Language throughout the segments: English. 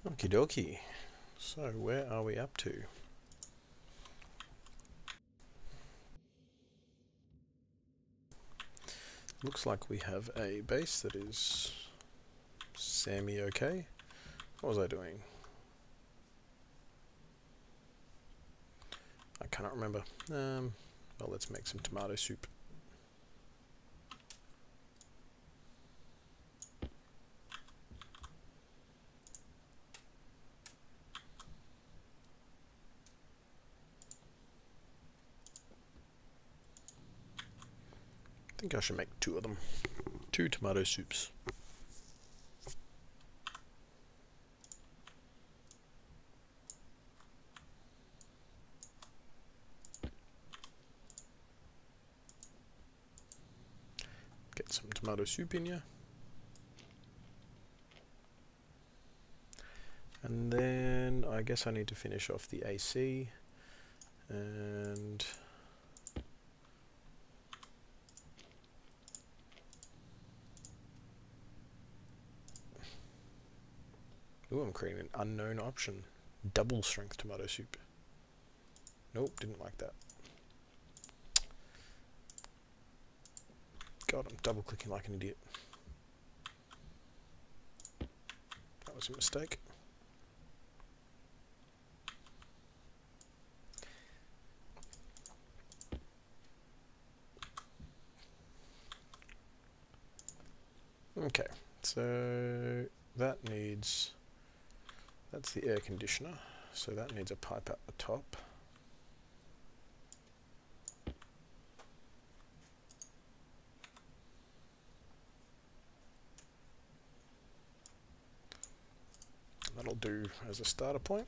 Okie dokie. So where are we up to? Looks like we have a base that is semi-okay. What was I doing? I cannot remember. Well, let's make some tomato soup. I think I should make 2 of them. 2 tomato soups. Get some tomato soup in here. And then I guess I need to finish off the AC. And ooh, I'm creating an unknown option. Double strength tomato soup. Nope, didn't like that. God, I'm double clicking like an idiot. That was a mistake. Okay, so that needs, that's the air conditioner, so that needs a pipe at the top. That'll do as a starter point.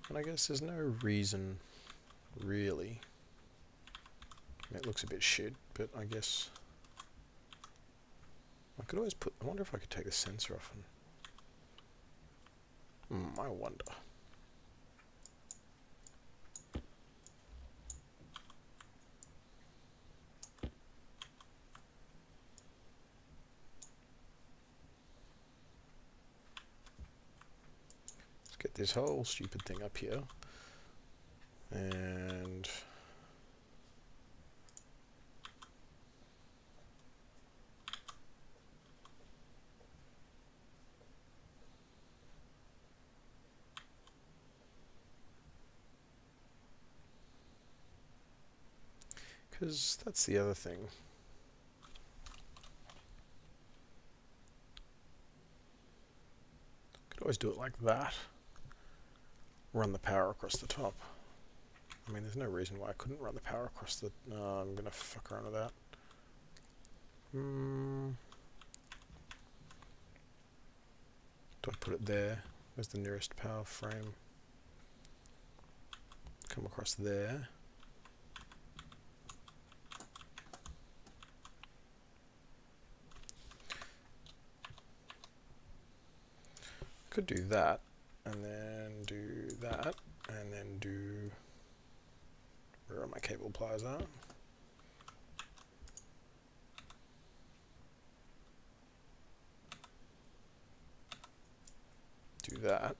And I guess there's no reason, really. I mean, it looks a bit shit, but I guess I could always put, I wonder if I could take the sensor off and, I wonder. Let's get this whole stupid thing up here. And because that's the other thing. Could always do it like that. Run the power across the top. I mean, there's no reason why I couldn't run the power across the... No, I'm going to fuck around with that. Do I put it there? Where's the nearest power frame? Come across there. Could do that, and then do that, and then do... Where are my cable pliers at? Do that.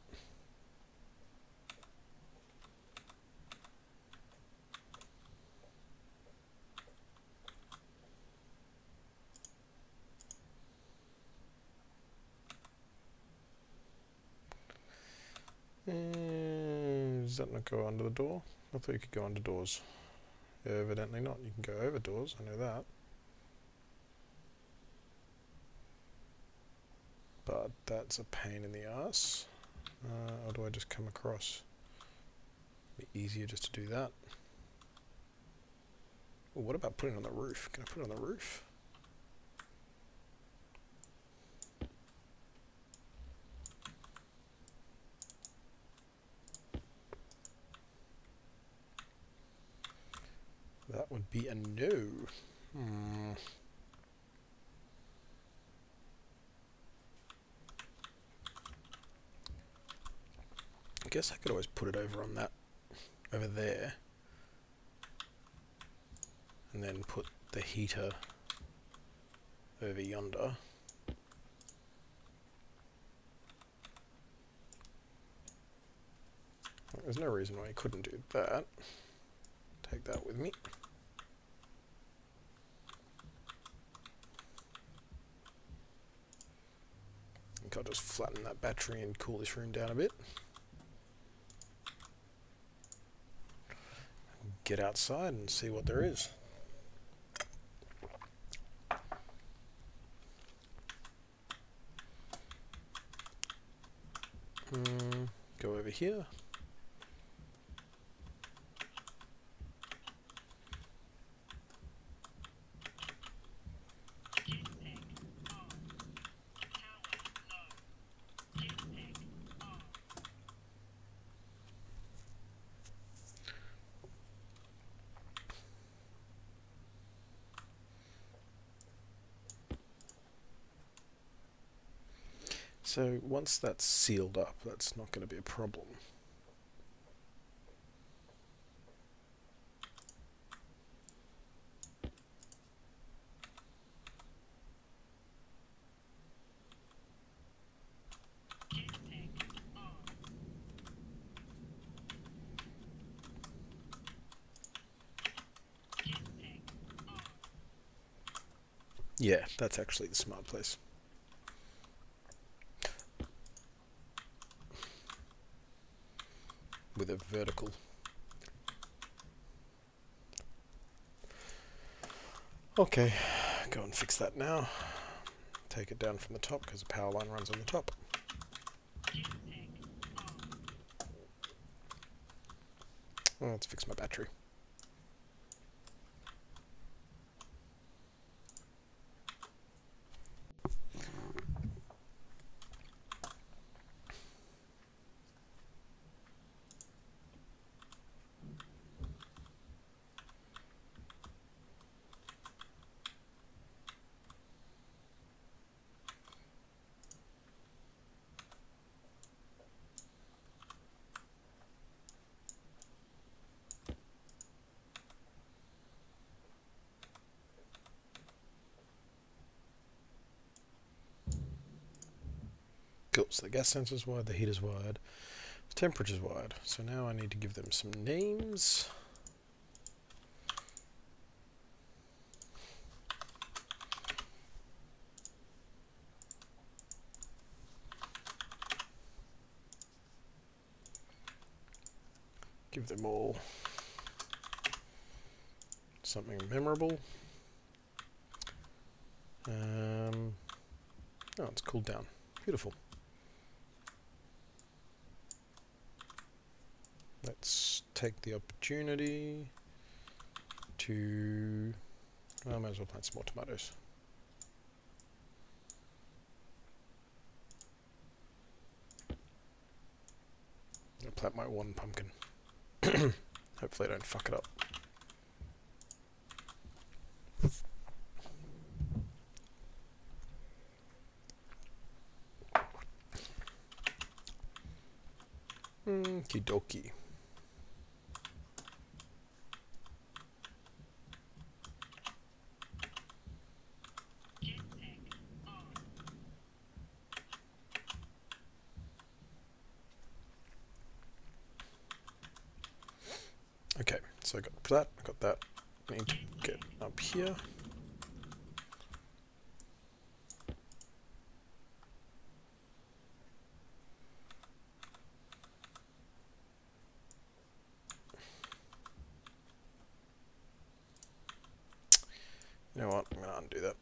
Does that not go under the door? I thought you could go under doors. Yeah, evidently not. You can go over doors, I know that. But that's a pain in the ass. Or do I just come across? It'd be easier just to do that. Ooh, what about putting it on the roof? Can I put it on the roof? That would be a no. I guess I could always put it over on that, over there. And then put the heater over yonder. there's no reason why I couldn't do that. Take that with me. I think I'll just flatten that battery and cool this room down a bit. Get outside and see what there is. Go over here. So once that's sealed up, that's not going to be a problem. Yeah, that's actually the smart place. With a vertical. Okay, go and fix that now. Take it down from the top because the power line runs on the top. Well, let's fix my battery. Cool, so the gas sensor's wired, the heater's wired, the temperature's wired. So now I need to give them some names. Give them all something memorable. Oh, it's cooled down. Beautiful. Let's take the opportunity to... I might as well plant some more tomatoes. I'll plant my one pumpkin. Hopefully I don't fuck it up. Okie dokie. Okay, so I got that, I got that. I need to get up here. You know what, I'm going to undo that.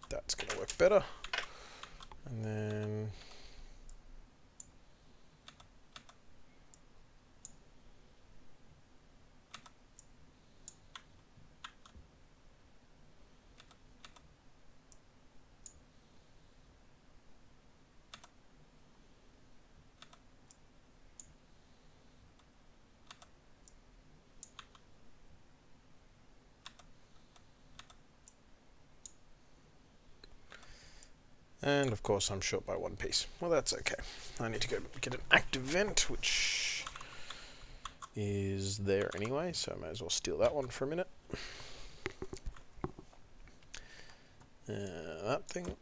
That's going to work better. And then... And of course I'm short by one piece. Well, that's okay. I need to go get an active vent, which is there anyway, so I might as well steal that one for a minute. That thing.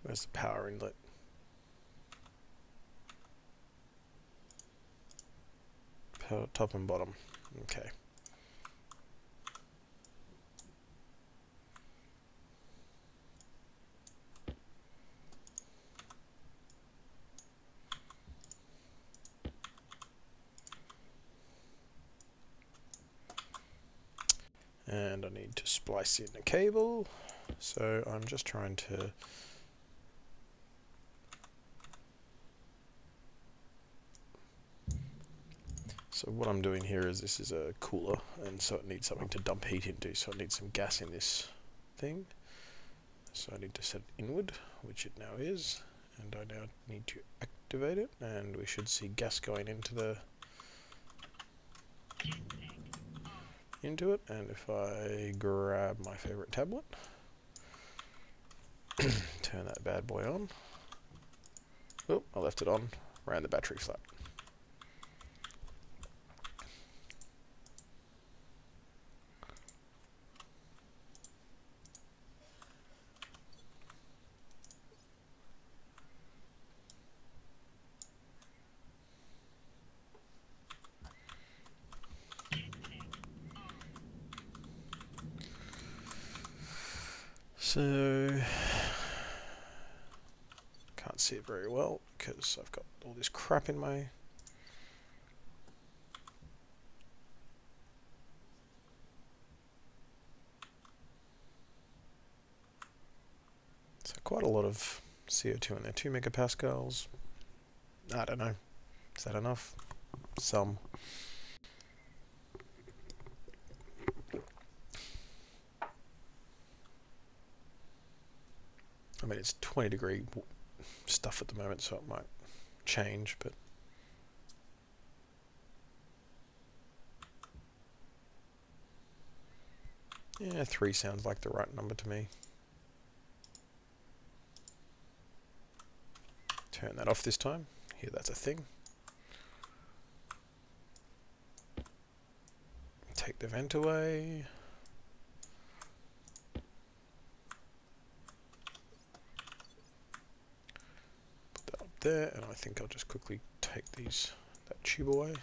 Where's the power inlet? Power top and bottom. Okay. And I need to splice in a cable, so I'm just trying to so what I'm doing here is this is a cooler, and so it needs something to dump heat into, so it needs some gas in this thing. So I need to set it inward, which it now is, and I now need to activate it, and we should see gas going into it. And if I grab my favorite tablet, turn that bad boy on. Oh, I left it on, ran the battery flat. So, can't see it very well because I've got all this crap in my... So quite a lot of CO2 in there, 2 megapascals. I don't know, is that enough? Some. I mean, it's 20-degree stuff at the moment, so it might change, but yeah, 3 sounds like the right number to me. Turn that off this time. Here, that's a thing. Take the vent away. There, and I think I'll just quickly take that tube away.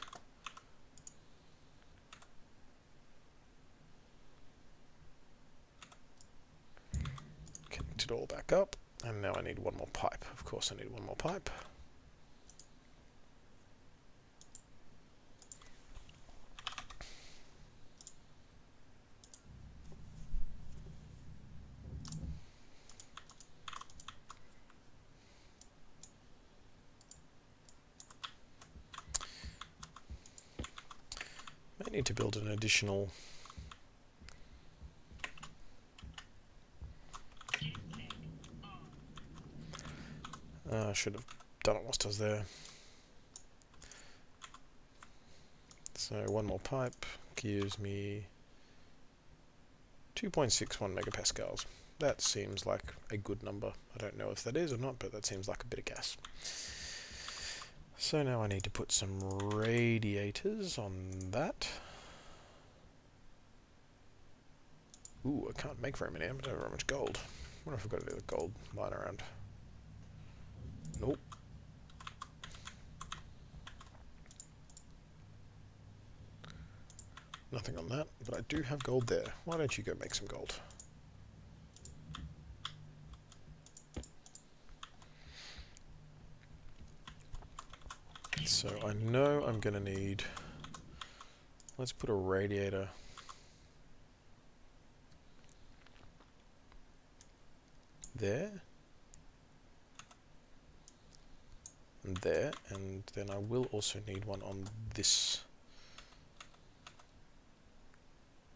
Connect it all back up, and now I need one more pipe. Of course I need one more pipe. Might need to build an additional I should have done it whilst I was there. So one more pipe gives me 2.61 megapascals. That seems like a good number. I don't know if that is or not, but that seems like a bit of gas. So now I need to put some radiators on that. Ooh, I can't make very many. I don't have very much gold. I wonder if I've got any other gold lying around. Nope. Nothing on that, but I do have gold there. Why don't you go make some gold? So I know I'm going to need... Let's put a radiator... there. And there. And then I will also need one on this.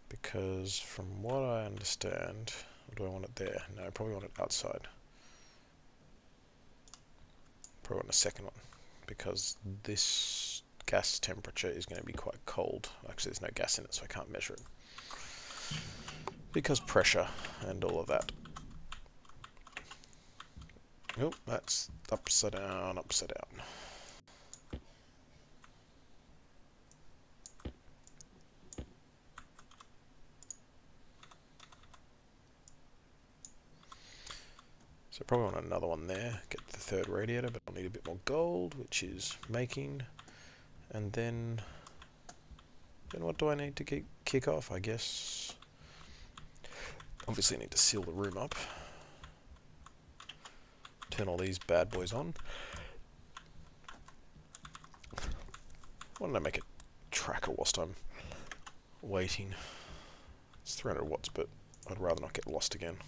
Because from what I understand... Or do I want it there? No, I probably want it outside. Probably want a second one. Because this gas temperature is going to be quite cold. Actually, there's no gas in it, so I can't measure it. Because pressure and all of that. Oh, that's upside down, upside down. So probably want another one there, get the third radiator, but I'll need a bit more gold, which is making. And then what do I need to kick off, I guess? Obviously I need to seal the room up. Turn all these bad boys on. Why don't I make a tracker whilst I'm waiting? It's 300 watts, but I'd rather not get lost again.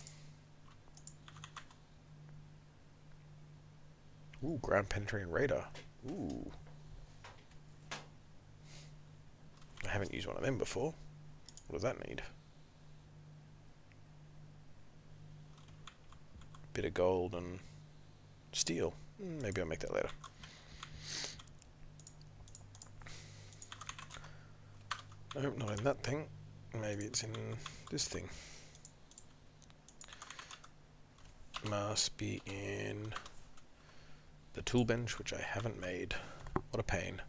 Ooh, ground penetrating radar. Ooh. I haven't used one of them before. What does that need? Bit of gold and steel. Maybe I'll make that later. Nope, not in that thing. Maybe it's in this thing. Must be in the tool bench, which I haven't made. What a pain.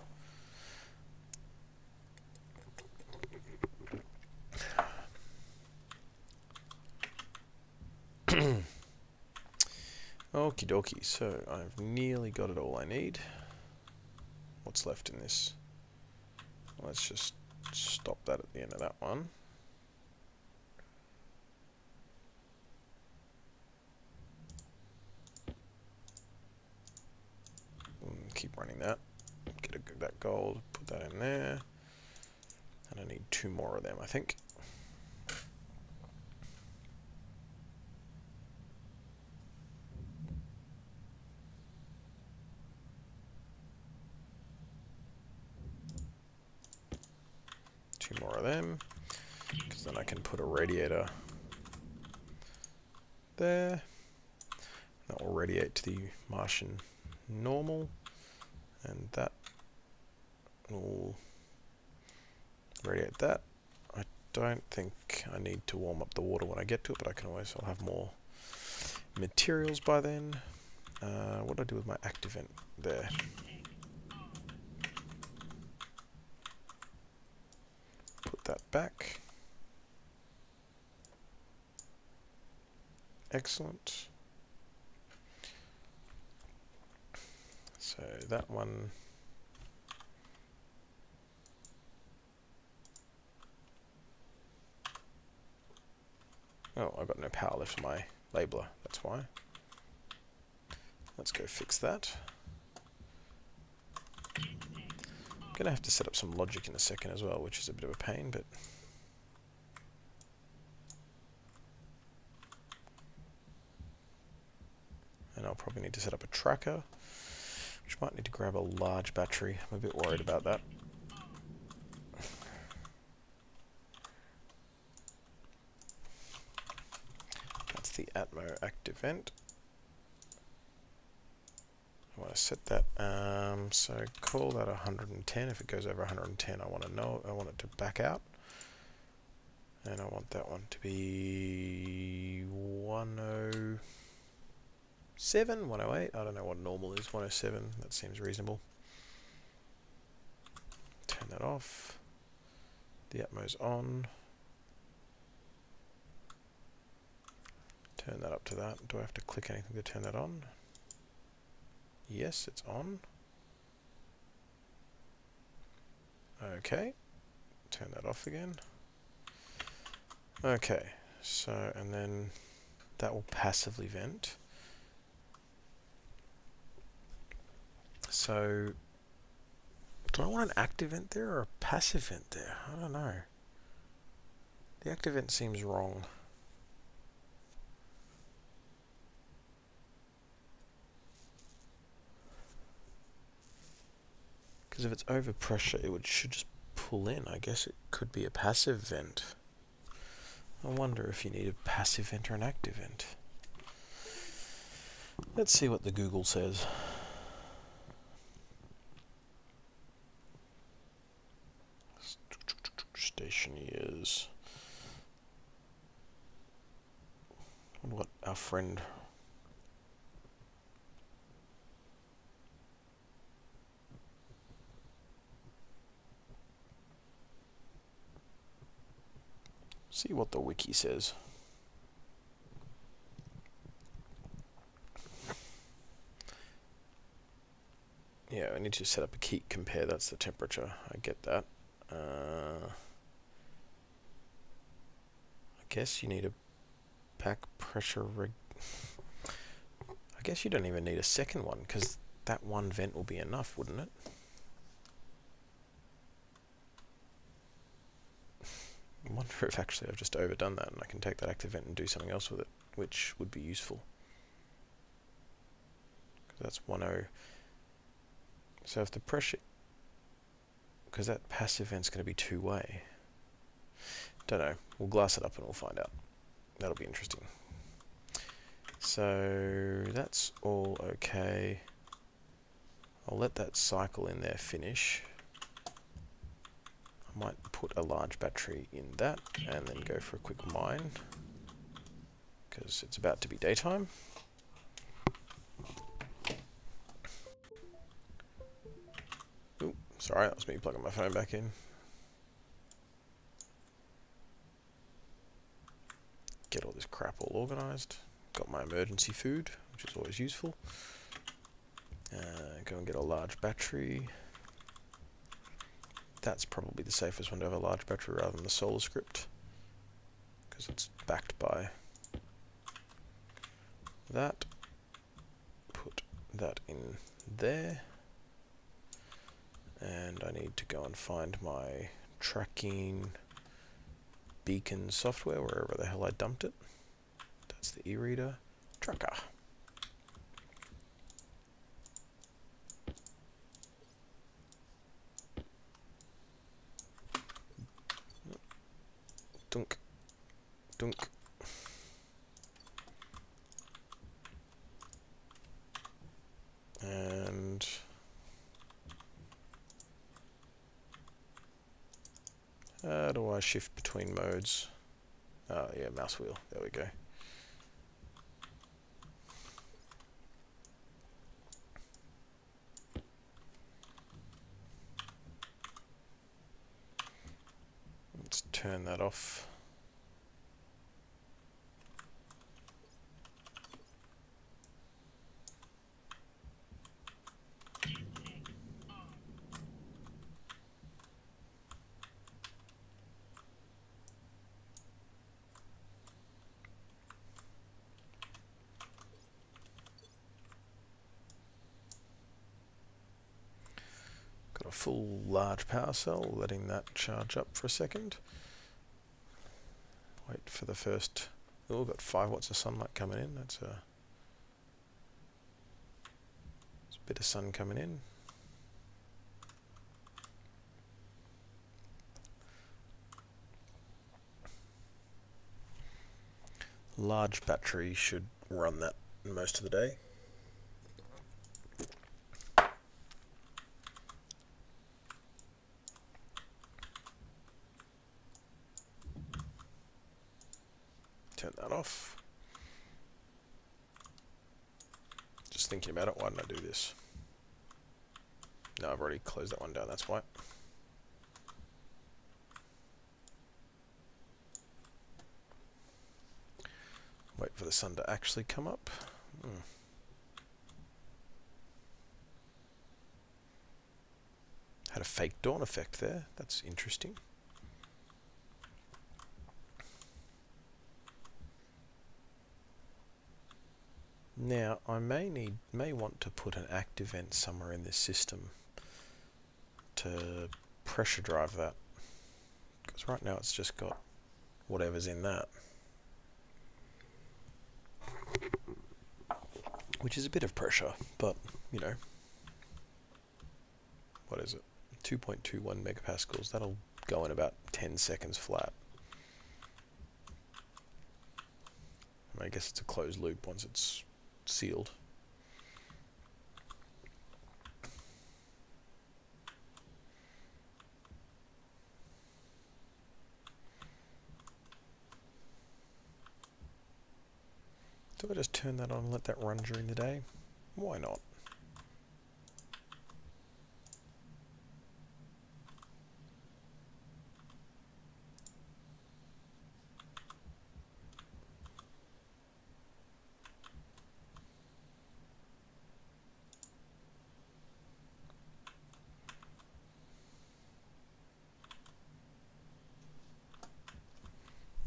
Okie dokie, so I've nearly got it all I need. What's left in this? Let's just stop that at the end of that one. Keep running that. Get that gold, put that in there. And I need 2 more of them, I think. More of them, because then I can put a radiator there. That will radiate to the Martian normal, and that will radiate that. I don't think I need to warm up the water when I get to it, but I can always, I'll have more materials by then. What do I do with my active vent there? Put that back. Excellent. So that one. Oh, I've got no power left for my labeler, that's why. Let's go fix that. I'm going to have to set up some logic in a second as well, which is a bit of a pain, but... And I'll probably need to set up a tracker, which might need to grab a large battery. I'm a bit worried about that. That's the Atmo active vent. I want to set that, so call that 110. If it goes over 110, I want to know, I want it to back out. And I want that one to be 107, 108, I don't know what normal is, 107, that seems reasonable. Turn that off. The Atmo's on. Turn that up to that. Do I have to click anything to turn that on? Yes, it's on. Okay. Turn that off again. Okay, so, and then that will passively vent. So, do I want an active vent there or a passive vent there? I don't know. The active vent seems wrong. Because if it's over pressure, it should just pull in. I guess it could be a passive vent. I wonder if you need a passive vent or an active vent. Let's see what the Google says. Station years. What our friend See what the wiki says. Yeah, I need to set up a heat compare. That's the temperature. I get that. I guess you need a back pressure rig. I guess you don't even need a second one, because that one vent will be enough, wouldn't it? I wonder if actually I've just overdone that and I can take that active vent and do something else with it, which would be useful. That's 10. So if the pressure, because that passive vent's going to be two-way. Don't know. We'll glass it up and we'll find out. That'll be interesting. So that's all okay. I'll let that cycle in there finish. I might put a large battery in that and then go for a quick mine, because it's about to be daytime. Ooh, sorry, that was me plugging my phone back in. Get all this crap all organised. Got my emergency food, which is always useful. Go and get a large battery. That's probably the safest one to have a large battery rather than the solar script, because it's backed by that. Put that in there. And I need to go and find my tracking beacon software, wherever the hell I dumped it. That's the e-reader tracker. Dunk. Dunk. And how do I shift between modes? Oh yeah, mouse wheel. There we go. Let's turn that off. Got a full large power cell, letting that charge up for a second. Wait for the first. Oh, we've got 5 watts of sunlight coming in. That's a bit of sun coming in. Large battery should run that most of the day. Turn that off. Just thinking about it, why didn't I do this? No, I've already closed that one down, that's why. Wait for the sun to actually come up. Had a fake dawn effect there, that's interesting. Now, I may want to put an active vent somewhere in this system to pressure drive that, because right now it's just got whatever's in that, which is a bit of pressure, but you know, what is it, 2.21 megapascals, that'll go in about 10 seconds flat. I guess it's a closed loop once it's sealed. Do I just turn that on and let that run during the day? Why not?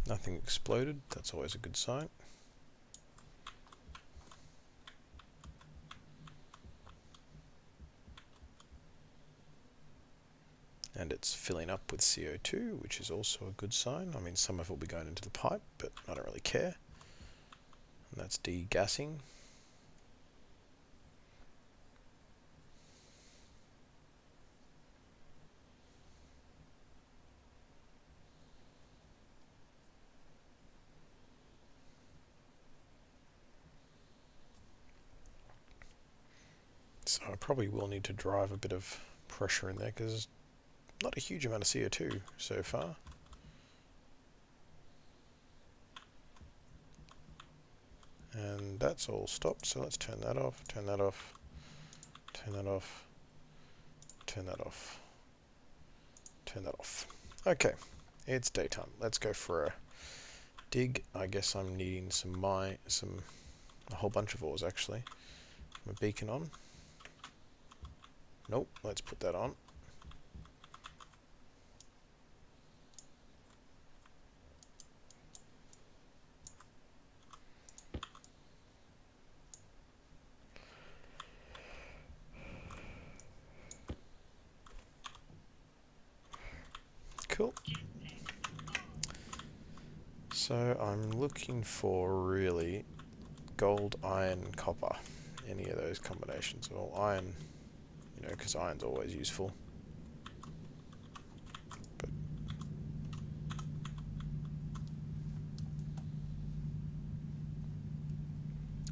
Nothing exploded, that's always a good sign. And it's filling up with CO2, which is also a good sign. I mean, some of it will be going into the pipe, but I don't really care. And that's degassing. So I probably will need to drive a bit of pressure in there because there's not a huge amount of CO2 so far. And that's all stopped, so let's turn that off, turn that off, turn that off, turn that off, turn that off. Okay, it's daytime. Let's go for a dig. I guess I'm needing a whole bunch of ores actually. My beacon on. Nope, let's put that on. Cool. So I'm looking for really gold, iron, copper. Any of those combinations. Well, iron, you know, because iron's always useful. But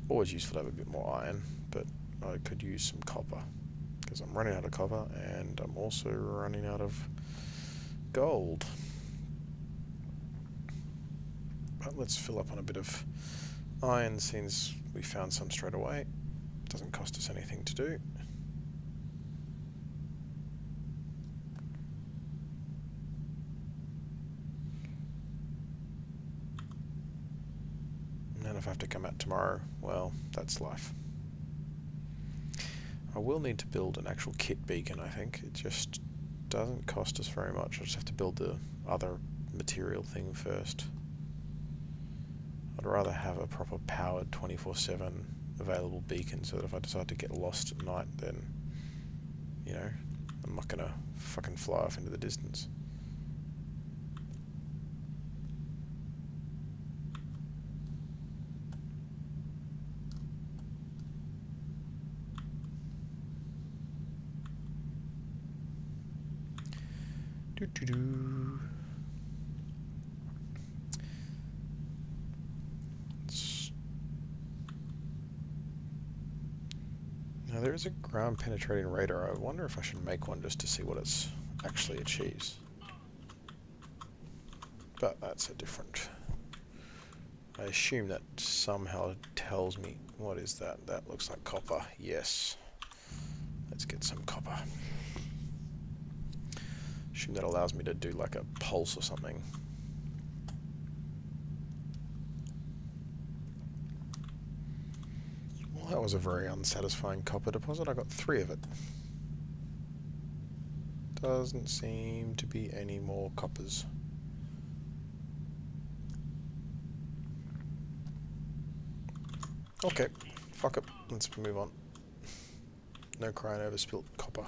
always useful to have a bit more iron, but I could use some copper because I'm running out of copper and I'm also running out of gold. But let's fill up on a bit of iron since we found some straight away. Doesn't cost us anything to do. And then if I have to come out tomorrow, well, that's life. I will need to build an actual kit beacon, I think. It just doesn't cost us very much. I just have to build the other material thing first. I'd rather have a proper powered 24/7 available beacon so that if I decide to get lost at night, then, you know, I'm not gonna fucking fly off into the distance. Doo-doo-doo. Now there is a ground penetrating radar. I wonder if I should make one just to see what it's actually achieves. But that's a different... I assume that somehow tells me... What is that? That looks like copper. Yes. Let's get some copper. Assume that allows me to do like a pulse or something. Well, that was a very unsatisfying copper deposit. I got 3 of it. Doesn't seem to be any more coppers. Okay, fuck it. Let's move on. No crying over spilt copper.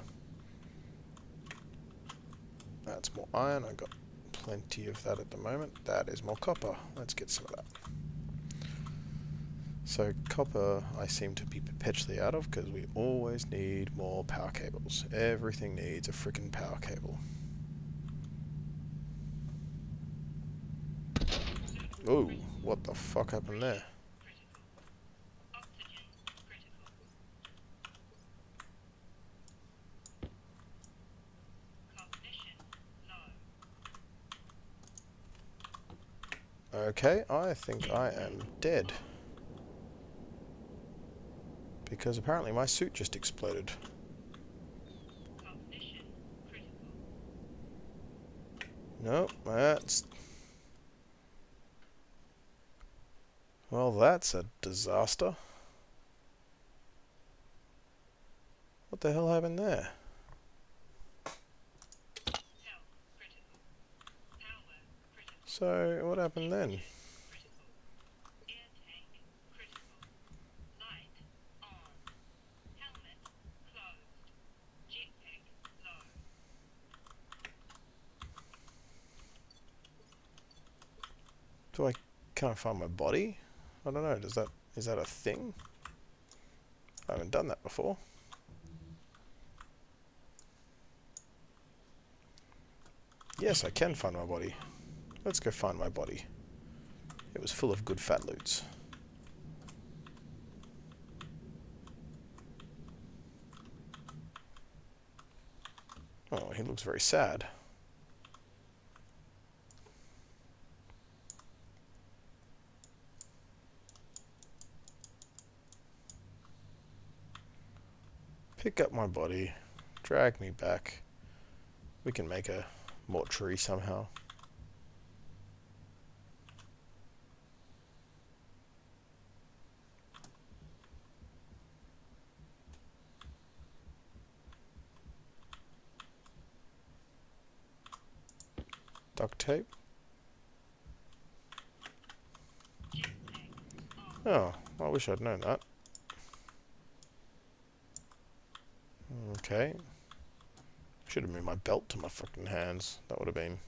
That's more iron. I got plenty of that at the moment. That is more copper. Let's get some of that. So copper I seem to be perpetually out of because we always need more power cables. Everything needs a freaking power cable. Ooh, what the fuck happened there? Okay, I think I am dead. Because apparently my suit just exploded. No, that's... Well, that's a disaster. What the hell happened there? So So, what happened then? Can't I find my body? I don't know, is that a thing? I haven't done that before. Yes, I can find my body. Let's go find my body. It was full of good fat loots. Oh, he looks very sad. Pick up my body. Drag me back. We can make a mortuary somehow. Duct tape. Oh, I wish I'd known that. Okay. Should have moved my belt to my fucking hands. That would have been...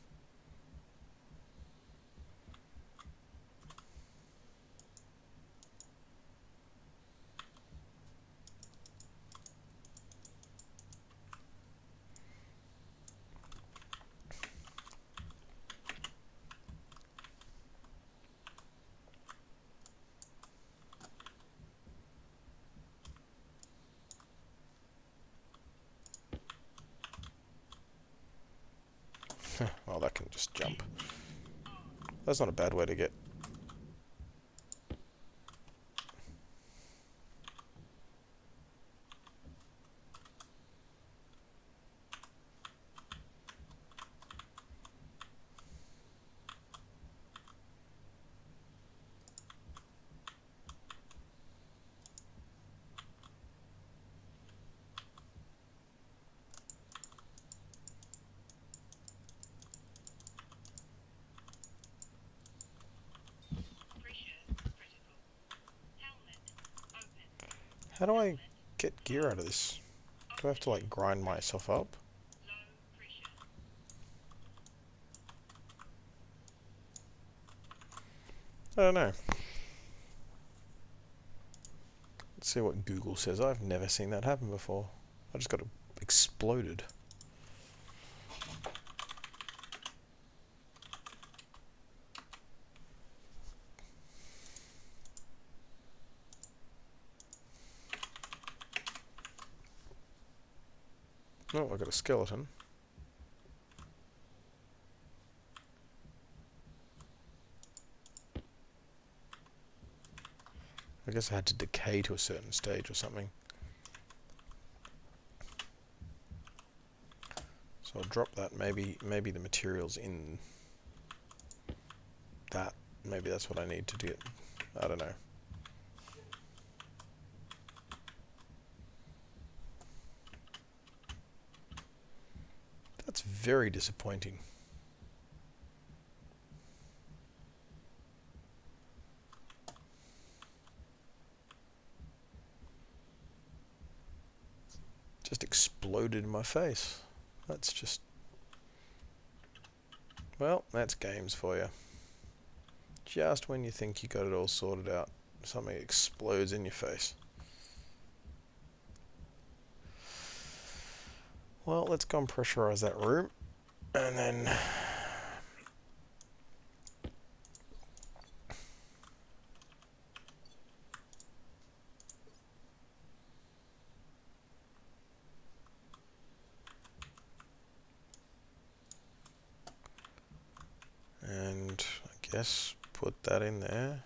well, that can just jump. That's not a bad way to get... How do I get gear out of this? Do I have to, like, grind myself up? I don't know. Let's see what Google says. I've never seen that happen before. I just got exploded. Oh, I got a skeleton. I guess I had to decay to a certain stage or something. So I'll drop that. Maybe the material's in that. Maybe that's what I need to do. I don't know. That's very disappointing. Just exploded in my face. That's just... Well, that's games for you. Just when you think you got it all sorted out, something explodes in your face. Well, let's go and pressurize that room, and then... and I guess put that in there.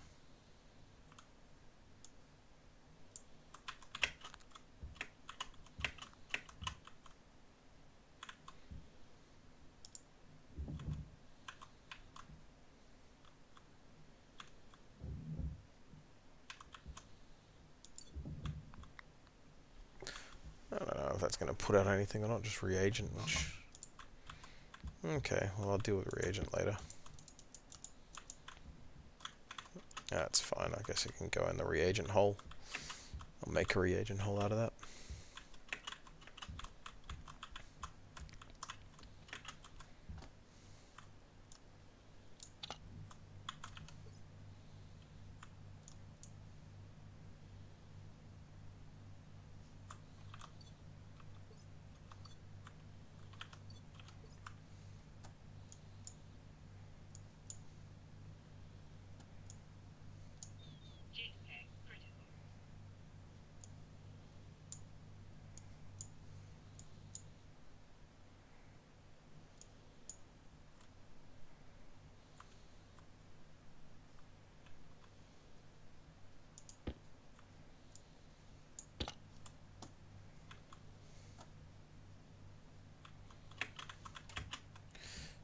I don't know if that's going to put out anything or not, just reagent, which... Okay, well I'll deal with reagent later. That's fine. I guess it can go in the reagent hole. I'll make a reagent hole out of that.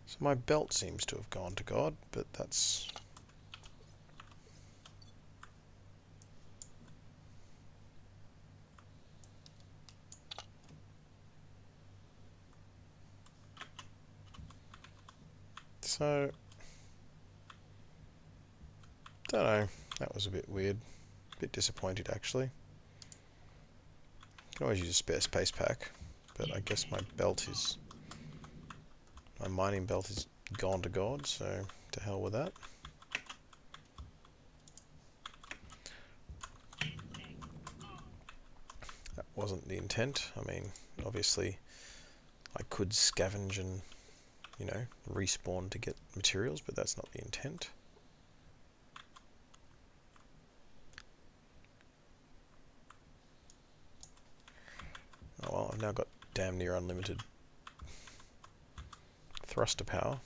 So my belt seems to have gone to God, but that's... So... don't know, that was a bit weird. A bit disappointed actually. Can always use a spare space pack, but I guess my belt is... my mining belt is gone to God, so to hell with that. That wasn't the intent. I mean, obviously I could scavenge and, you know, respawn to get materials, but that's not the intent. Oh well, I've now got damn near unlimited thruster power.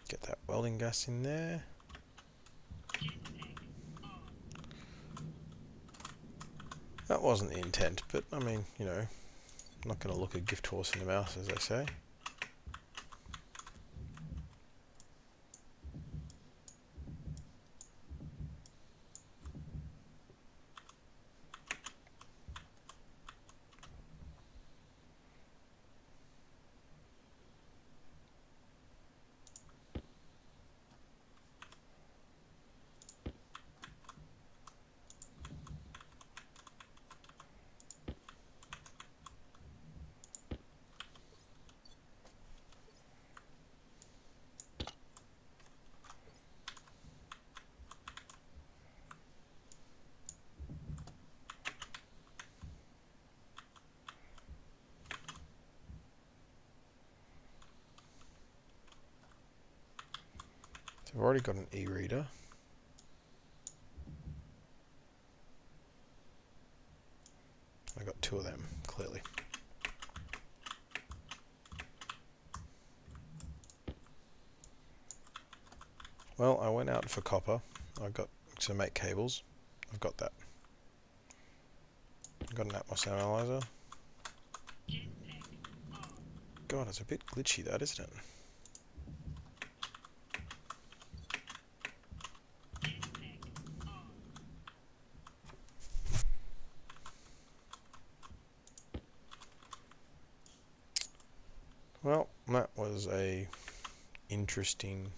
Get that welding gas in there. That wasn't the intent, but I mean, you know, I'm not going to look a gift horse in the mouth, as they say. I've already got an e-reader. I got two of them, clearly. Well, I went out for copper. I got to make cables. I've got that. I've got an Atmos analyzer. God, it's a bit glitchy that, isn't it? Well, that was a interesting...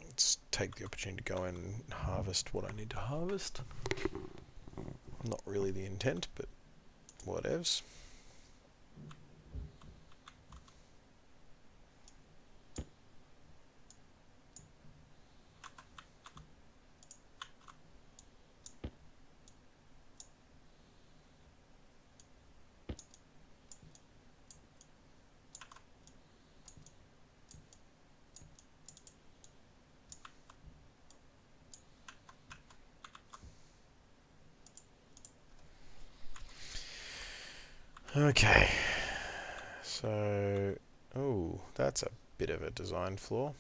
Let's take the opportunity to go and harvest what I need to harvest. Not really the intent, but whatevs. Okay, so, oh, that's a bit of a design flaw.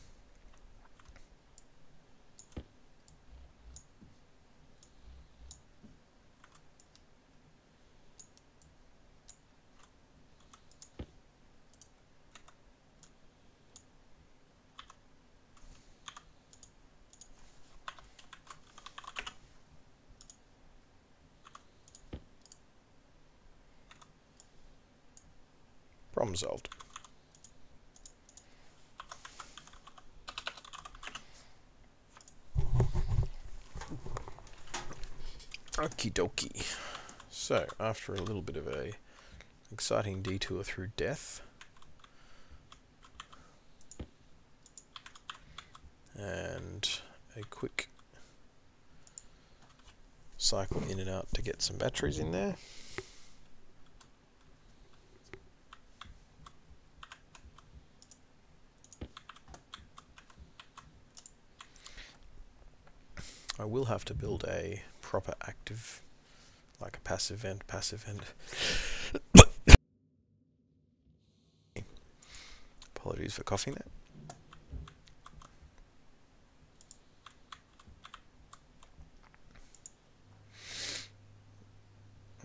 Problem solved. Okie dokie. So, after a little bit of a exciting detour through death, and a quick cycle in and out to get some batteries in there. I will have to build a proper active, like a passive vent. Apologies for coughing there.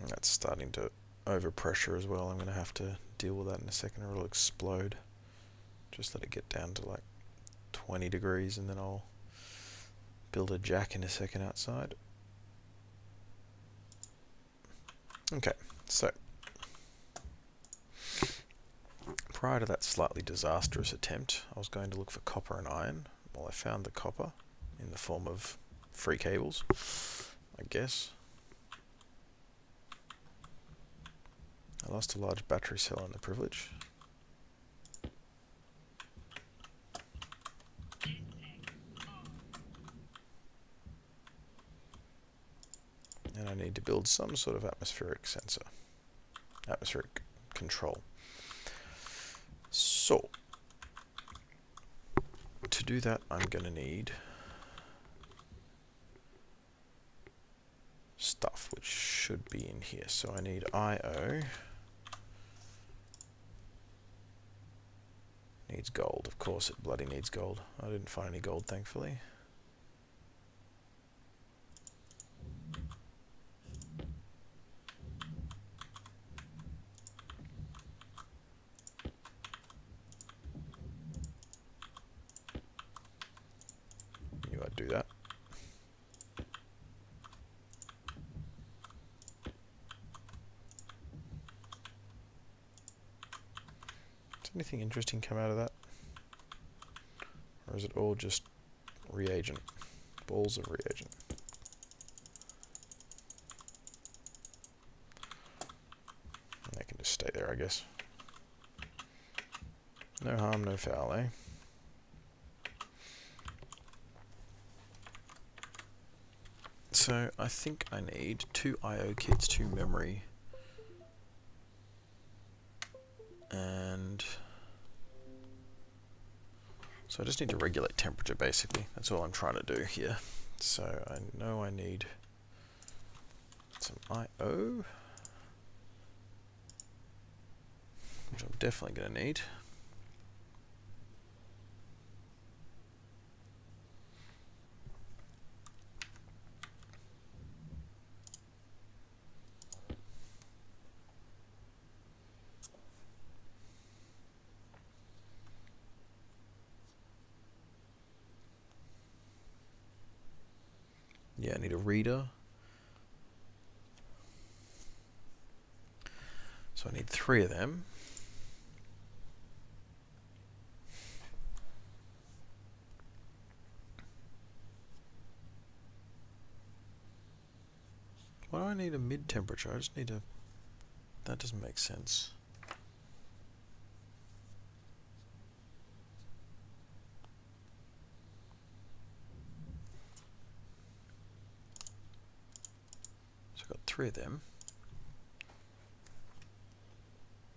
That's starting to overpressure as well. I'm going to have to deal with that in a second or it'll explode. Just let it get down to like 20 degrees and then I'll build a jack in a second outside. Okay, so prior to that slightly disastrous attempt, I was going to look for copper and iron. Well, I found the copper in the form of free cables, I guess. I lost a large battery cell in the privilege. And I need to build some sort of atmospheric sensor, atmospheric control. So, to do that, I'm going to need stuff, which should be in here. So I need IO. Needs gold. Of course it bloody needs gold. I didn't find any gold, thankfully. Knew I'd do that. Does anything interesting come out of that? Or is it all just reagent? Balls of reagent. And they can just stay there, I guess. No harm, no foul, eh? So I think I need 2 IO kits, 2 memory, and so I just need to regulate temperature basically. That's all I'm trying to do here. So I know I need some IO, which I'm definitely going to need. Yeah, I need a reader. So I need 3 of them. Why do I need a mid-temperature? I just need a... That doesn't make sense. So I've got 3 of them.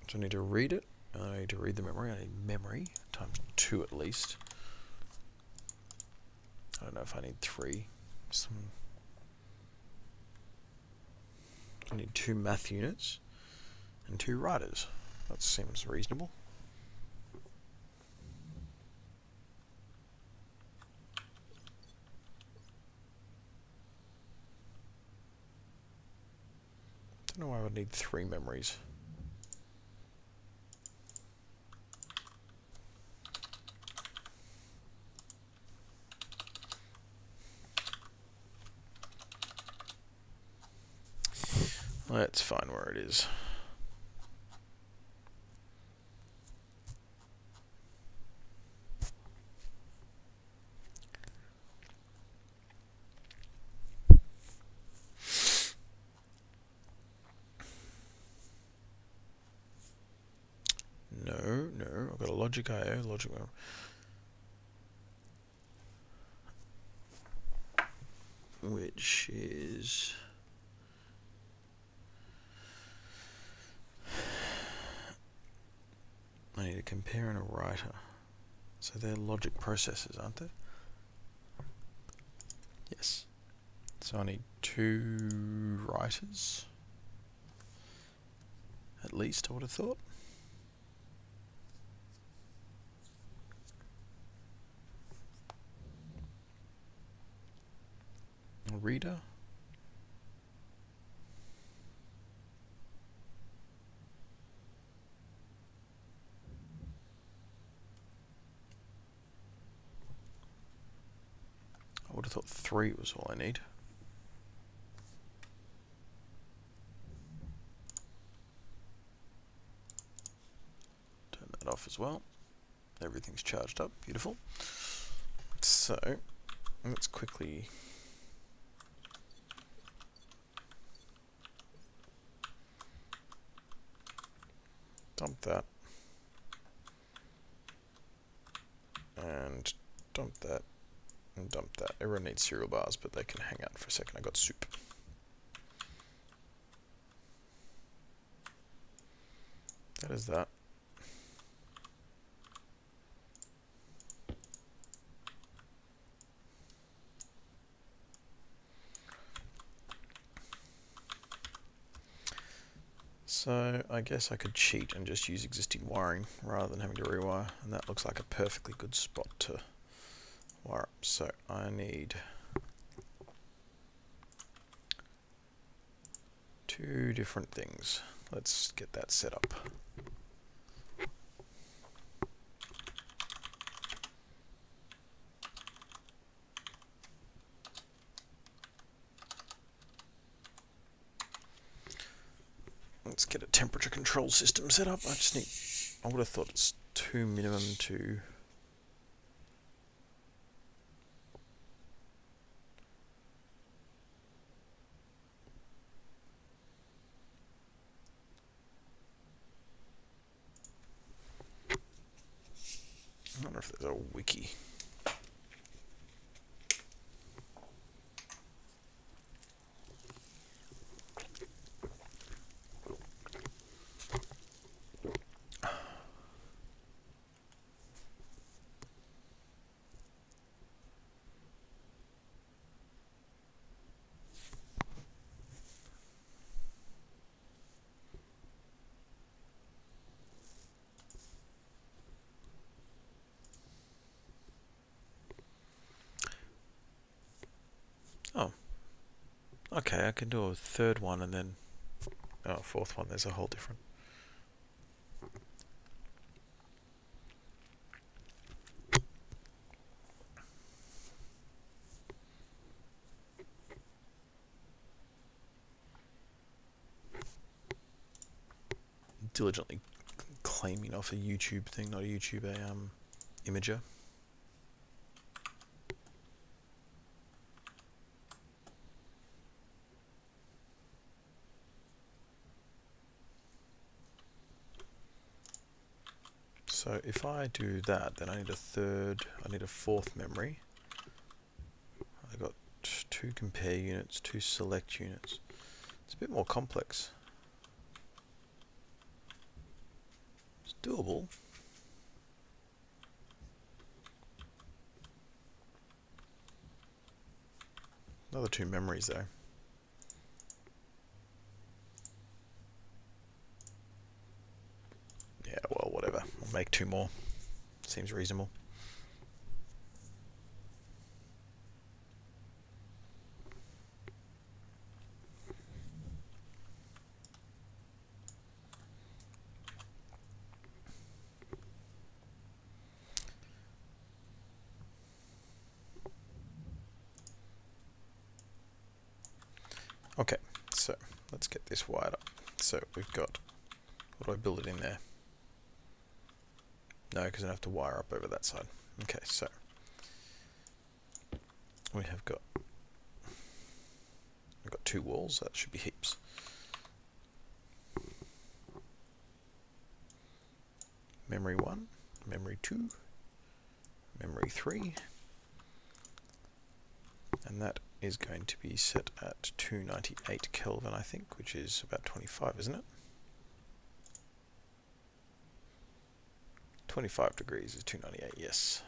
So I need to read it. I need to read the memory. I need memory times 2 at least. I don't know if I need 3. I need 2 math units and 2 writers. That seems reasonable. Don't know why I would need 3 memories. Let's find where it is. No, I've got a logic IO, logic memory. Which is... I need a compare and a writer. So they're logic processors, aren't they? Yes. So I need 2 writers. At least, I would have thought. A reader. I would have thought 3 was all I need. Turn that off as well. Everything's charged up. Beautiful. So, let's quickly... dump that. And dump that. And dump that. Everyone needs cereal bars, but they can hang out for a second. I got soup. That is that. So I guess I could cheat and just use existing wiring rather than having to rewire, and that looks like a perfectly good spot to wire up. So I need 2 different things. Let's get that set up. Let's get a temperature control system set up. I would have thought it's 2 minimum to... I wonder if there's a wiki. Oh. Okay, I can do a 3rd one and then... Oh, 4th one, there's a whole different... diligently claiming off a YouTube thing, not a YouTube, imager. So if I do that, then I need a fourth memory. I got 2 compare units, 2 select units. It's a bit more complex. It's doable. Another 2 memories though. Yeah, well, whatever. I'll make 2 more. Seems reasonable. Okay, so let's get this wired up. So we've got, what do I build it in there? No, because I have to wire up over that side. Okay, so we've got 2 walls, that should be heaps. Memory 1, memory 2, memory 3, and that is going to be set at 298 Kelvin, I think, which is about 25, isn't it? 25 degrees is 298, yes.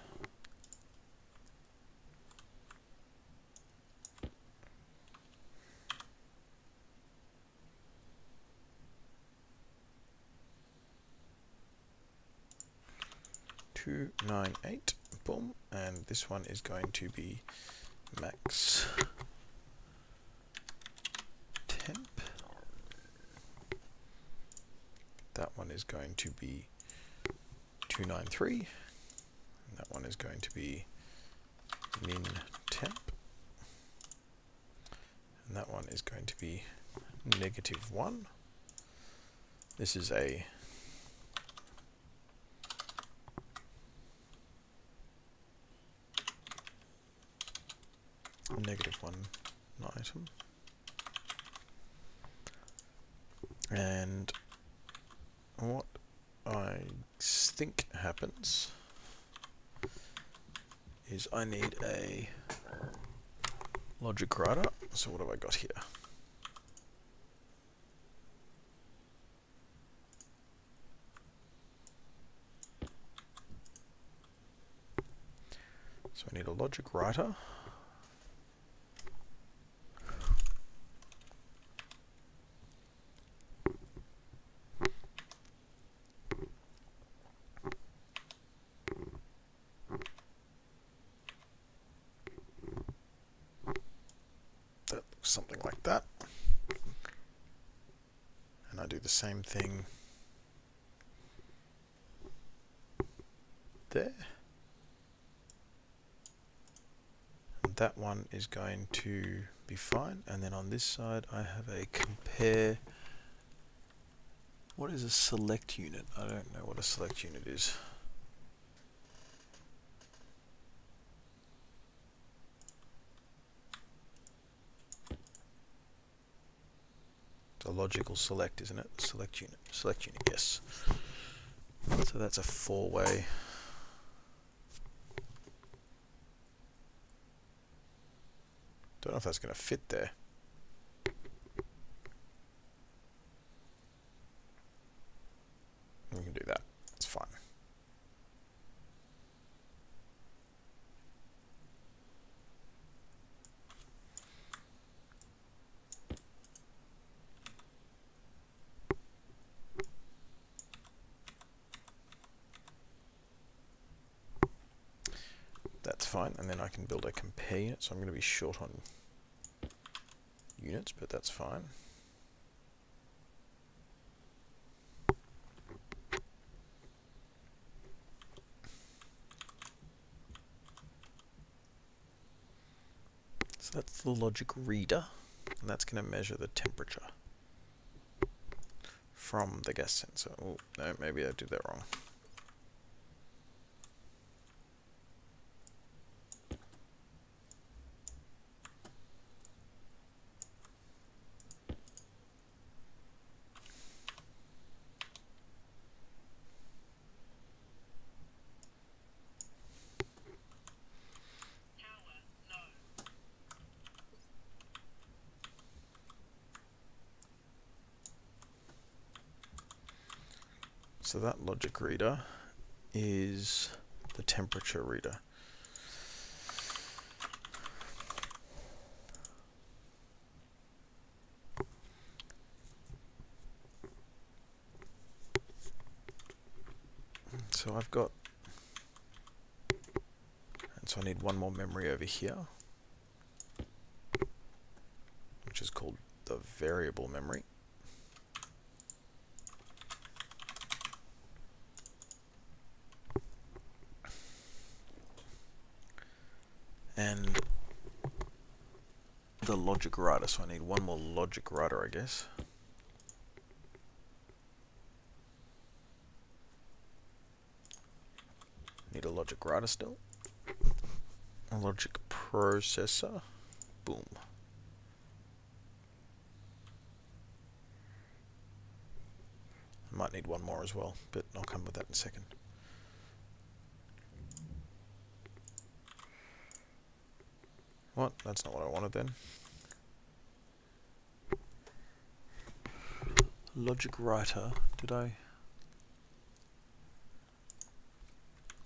.298, boom, and this one is going to be max temp. That one is going to be 293, and that one is going to be min temp, and that one is going to be -1. This is a -1 item, and what I think happens is I need a logic writer. So what have I got here? So I need a logic writer. Something like that, and I do the same thing there, and that one is going to be fine. And then on this side I have a compare. What is a select unit? I don't know what a select unit is. A logical select, isn't it? Select unit, yes. So that's a 4-way. Don't know if that's going to fit there. We can do that, it's fine. That's fine, and then I can build a compare unit, so I'm going to be short on units, but that's fine. So that's the logic reader, and that's going to measure the temperature from the gas sensor. Oh, no, maybe I did that wrong. So that logic reader is the temperature reader. So I've got, and so I need one more memory over here, which is called the variable memory. And the logic writer, so I need one more logic writer, I guess. Need a logic writer still. A logic processor. Boom. I might need one more as well, but I'll come with that in a second. What? That's not what I wanted then. Logic writer, did I?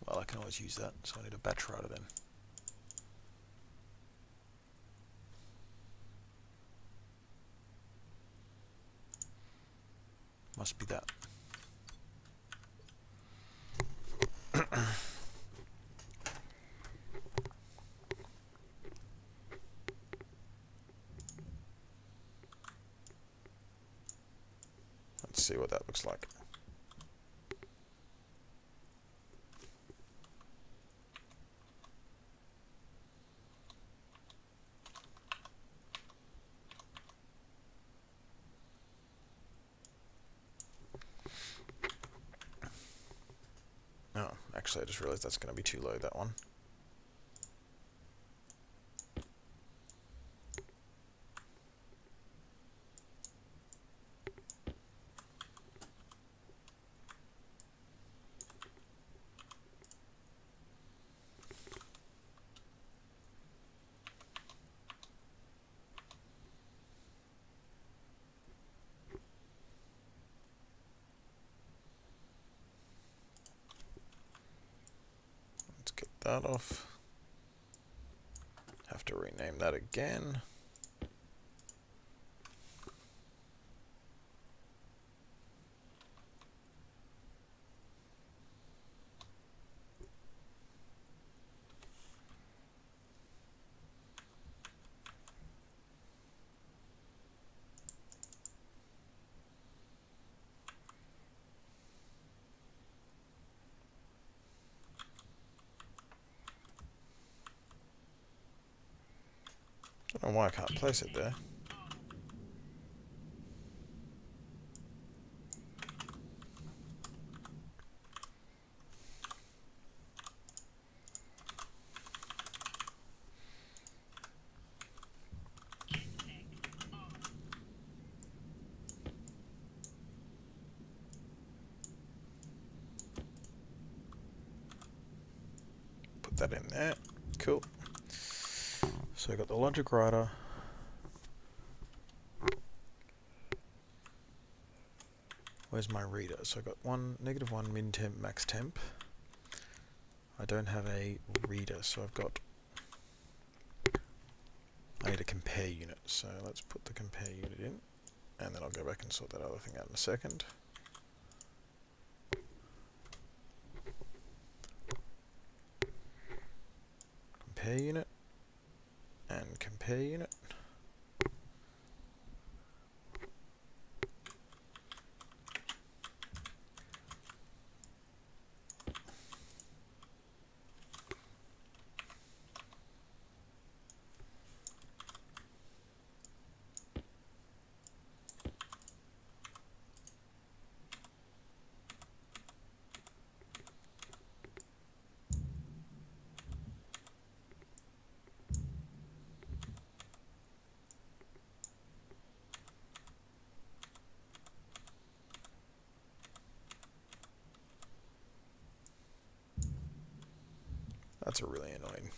Well, I can always use that, so I need a batch writer then. Must be that. Let's see what that looks like. Oh, actually I just realized that's going to be too low, that one. That off. Have to rename that again. I don't know why I can't place it there. Put that in there. Cool. So I got the logic writer. Where's my reader? So I got -1, min temp, max temp. I don't have a reader, so I need a compare unit. So let's put the compare unit in, and then I'll go back and sort that other thing out in a second. Compare unit, and compare unit. That's really annoying.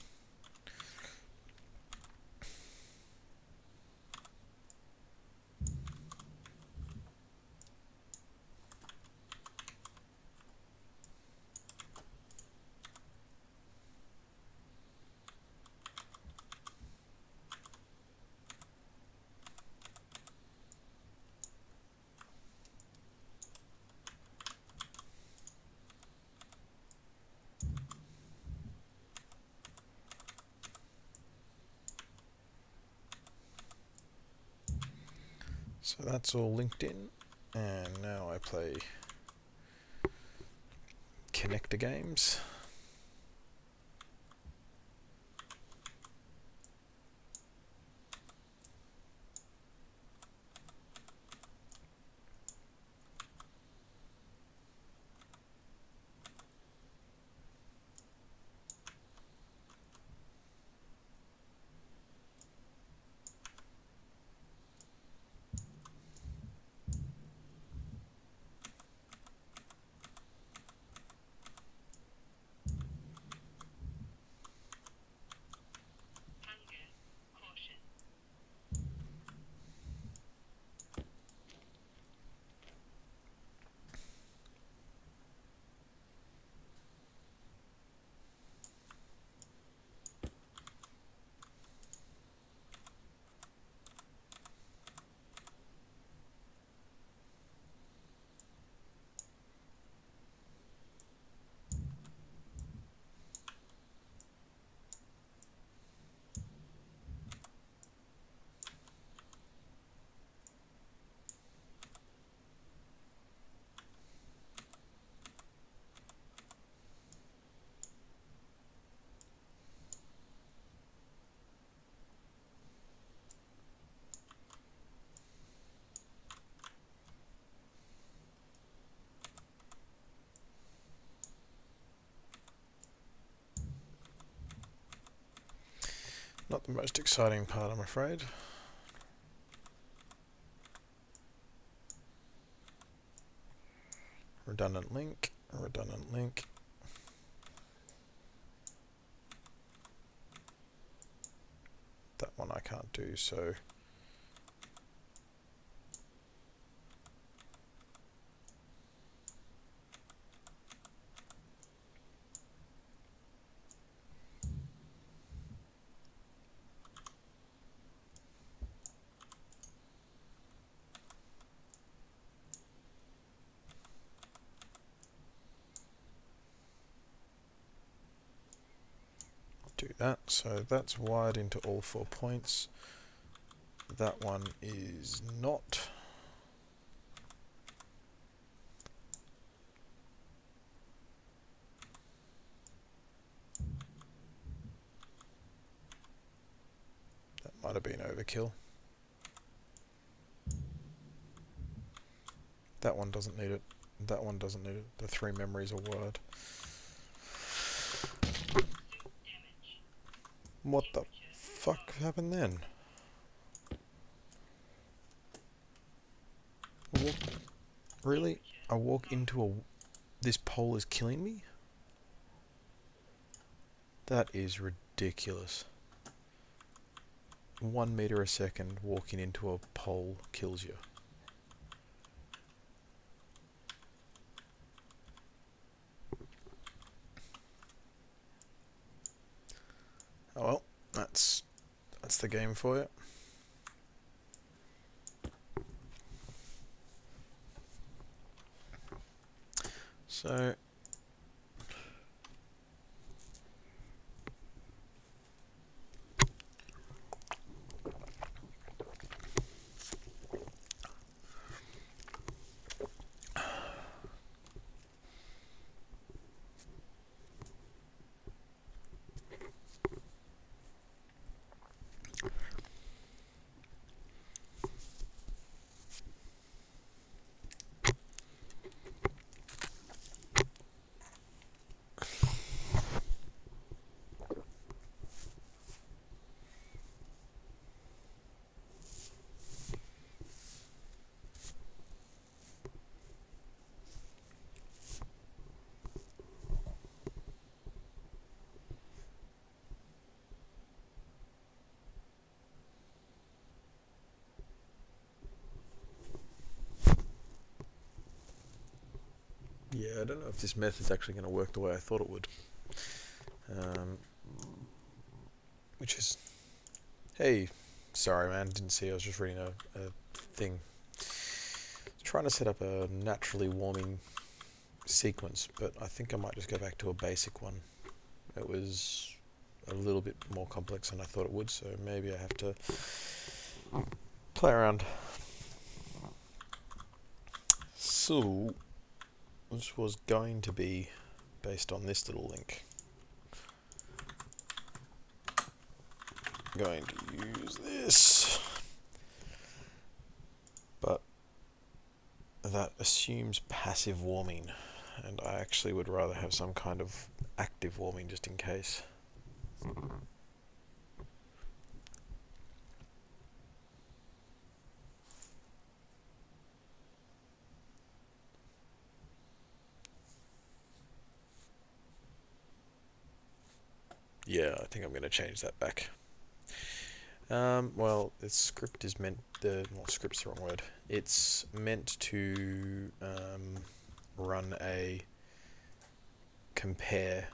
So that's all linked in, and now I play connector games. Not the most exciting part, I'm afraid. Redundant link, redundant link. That one I can't do, so do that. So that's wired into all 4 points. That one is not. That might have been overkill. That one doesn't need it. That one doesn't need it. The 3 memories are wired. What the fuck happened then? Really? I walk into a... This pole is killing me? That is ridiculous. 1 meter a second walking into a pole kills you. Oh well, that's the game for you. So Yeah, I don't know if this method's actually going to work the way I thought it would. Which is... Hey, sorry man, didn't see, I was just reading a thing. Trying to set up a naturally warming sequence, but I think I might just go back to a basic one. It was a little bit more complex than I thought it would, so maybe I have to play around. So, this was going to be based on this little link. I'm going to use this, but that assumes passive warming, and I actually would rather have some kind of active warming just in case. Yeah, I think I'm going to change that back. Well, the script is meant... well, script's the wrong word. It's meant to run a compare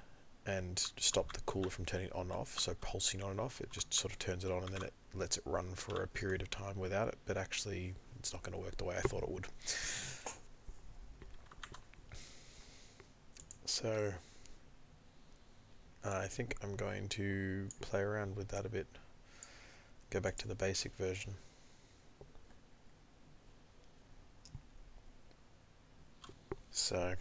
and stop the cooler from turning on and off, so pulsing on and off. It just sort of turns it on and then it lets it run for a period of time without it, but actually it's not going to work the way I thought it would. So I think I'm going to play around with that a bit. Go back to the basic version. So,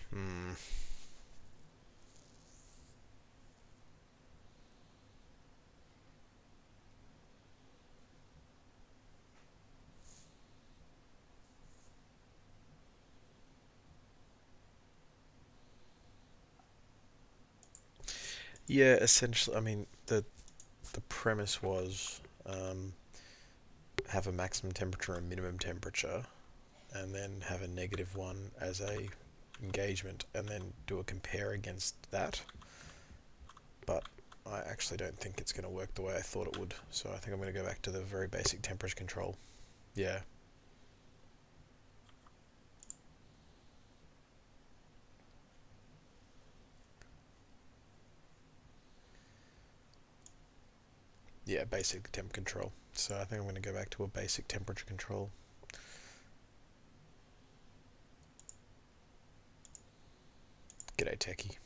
yeah, essentially, I mean, the premise was have a maximum temperature and minimum temperature, and then have a negative one as a engagement, and then do a compare against that. But I actually don't think it's going to work the way I thought it would, so I think I'm going to go back to the very basic temperature control. Yeah. Yeah, basic temp control. So I think I'm going to go back to a basic temperature control. G'day, techie.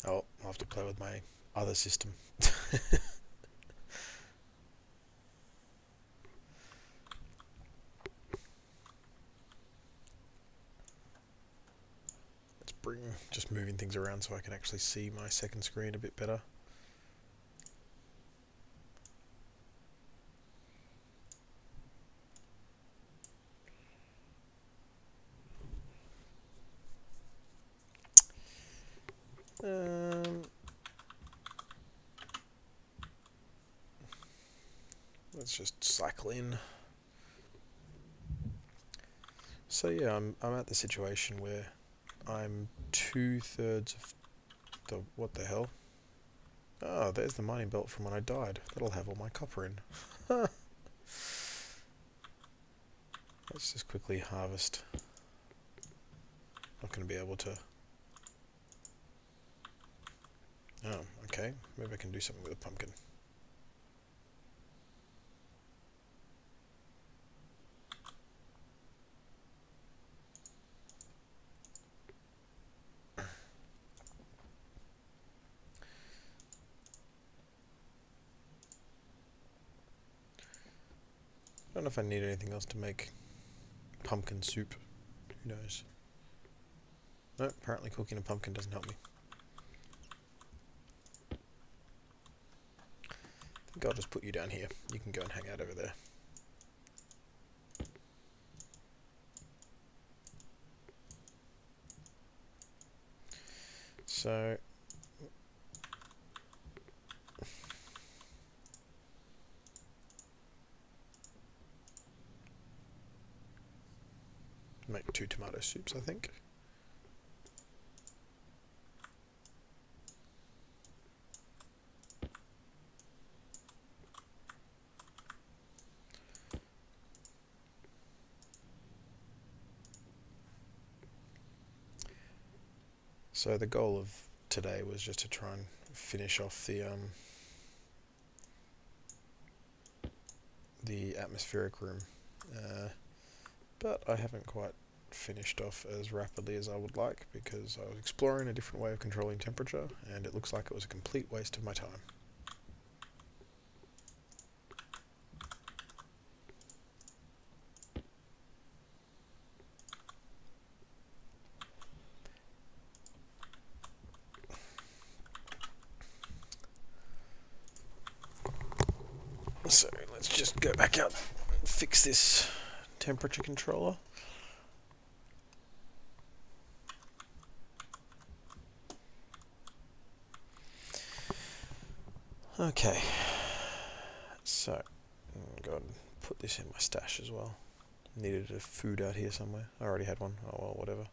Oh, I'll have to play with my other system. Just moving things around so I can actually see my second screen a bit better. Let's just cycle in. So yeah, I'm at the situation where I'm 2/3 of the... what the hell? Oh, there's the mining belt from when I died. That'll have all my copper in. Let's just quickly harvest. Not going to be able to... Oh, okay. Maybe I can do something with a pumpkin. I don't know if I need anything else to make pumpkin soup. Who knows? No, apparently cooking a pumpkin doesn't help me. I think I'll just put you down here. You can go and hang out over there. So... make 2 tomato soups, I think. So the goal of today was just to try and finish off the atmospheric room, but I haven't quite finished off as rapidly as I would like because I was exploring a different way of controlling temperature and it looks like it was a complete waste of my time. So let's just go back out and fix this temperature controller. Okay, so go and put this in my stash as well. Needed a food out here somewhere. I already had one. Oh well, whatever.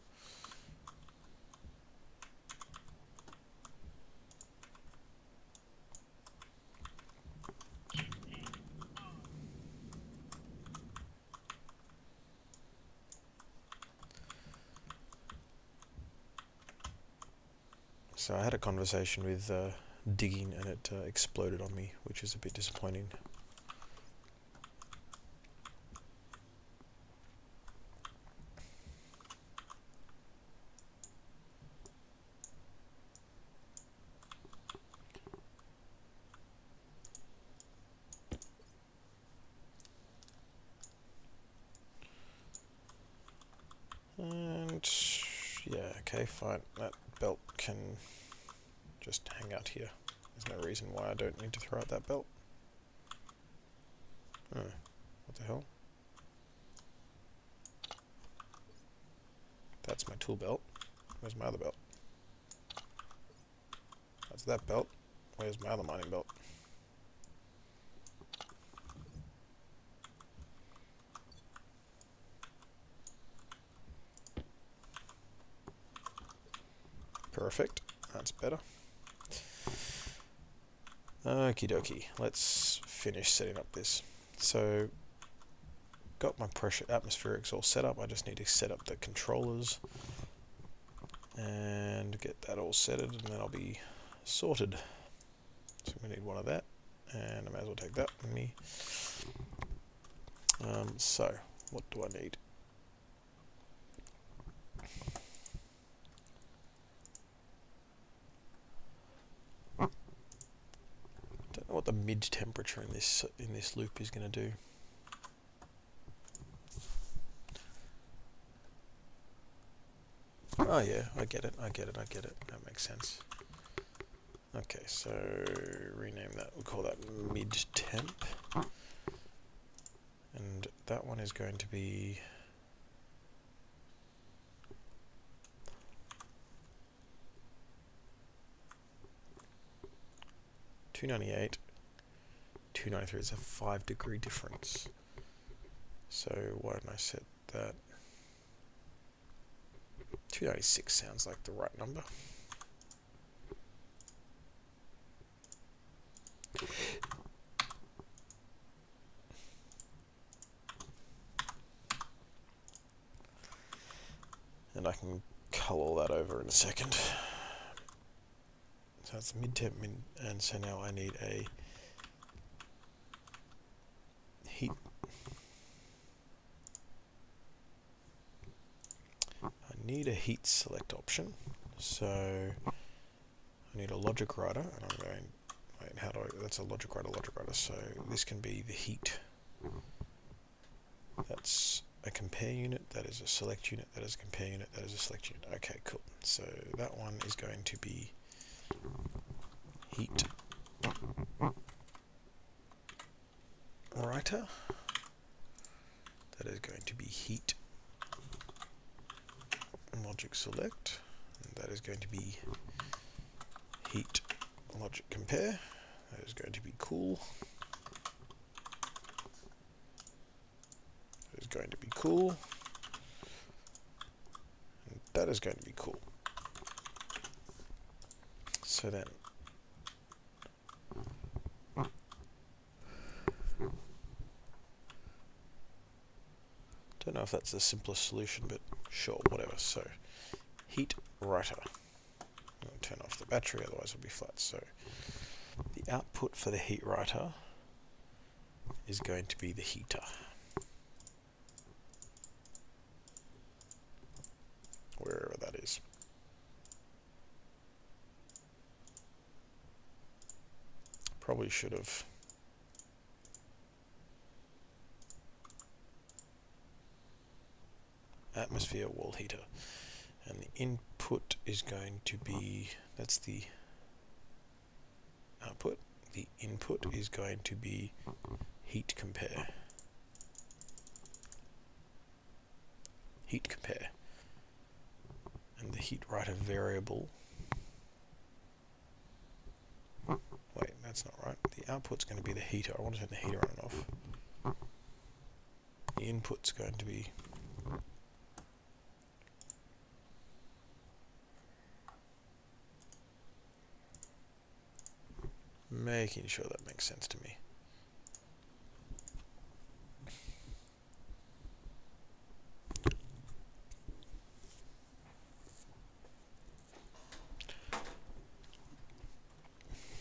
So I had a conversation with digging and it exploded on me, which is a bit disappointing. And yeah, okay, fine. That belt can just hang out here. There's no reason why I don't need to throw out that belt. Oh, what the hell? That's my tool belt. Where's my other belt? That's that belt. Where's my other mining belt? Perfect. That's better. Okie dokie. Let's finish setting up this. So, got my pressure atmospherics all set up. I just need to set up the controllers and get that all setted, and then I'll be sorted. So we need one of that, and I may as well take that with me. So, what do I need? Don't know what the mid temperature in this loop is going to do. Oh yeah, I get it. That makes sense. Okay, so rename that. We'll call that mid temp, and that one is going to be 298, 293 is a 5-degree difference. So why don't I set that? 296 sounds like the right number. And I can colour that over in a second. So that's mid-temp, and so now I need a heat. I need a heat select option. So I need a logic writer, and I'm going. Wait, how do I? That's a logic writer. So this can be the heat. That's a compare unit. That is a select unit. That is a compare unit. That is a select unit. Okay, cool. So that one is going to be heat writer. That is going to be heat logic select. And that is going to be heat logic compare. That is going to be cool. That is going to be cool. And that is going to be cool. So then don't know if that's the simplest solution, but sure, whatever. So heat writer. turn off the battery, otherwise it'll be flat. So the output for the heat writer is going to be the heater. Wherever that is. Probably should have atmosphere wall heater. And the input is going to be, that's the output. The input is going to be heat compare. Heat compare. And the heat writer variable, wait, that's not right. The output's going to be the heater. I want to turn the heater on and off. The input's going to be making sure that makes sense to me.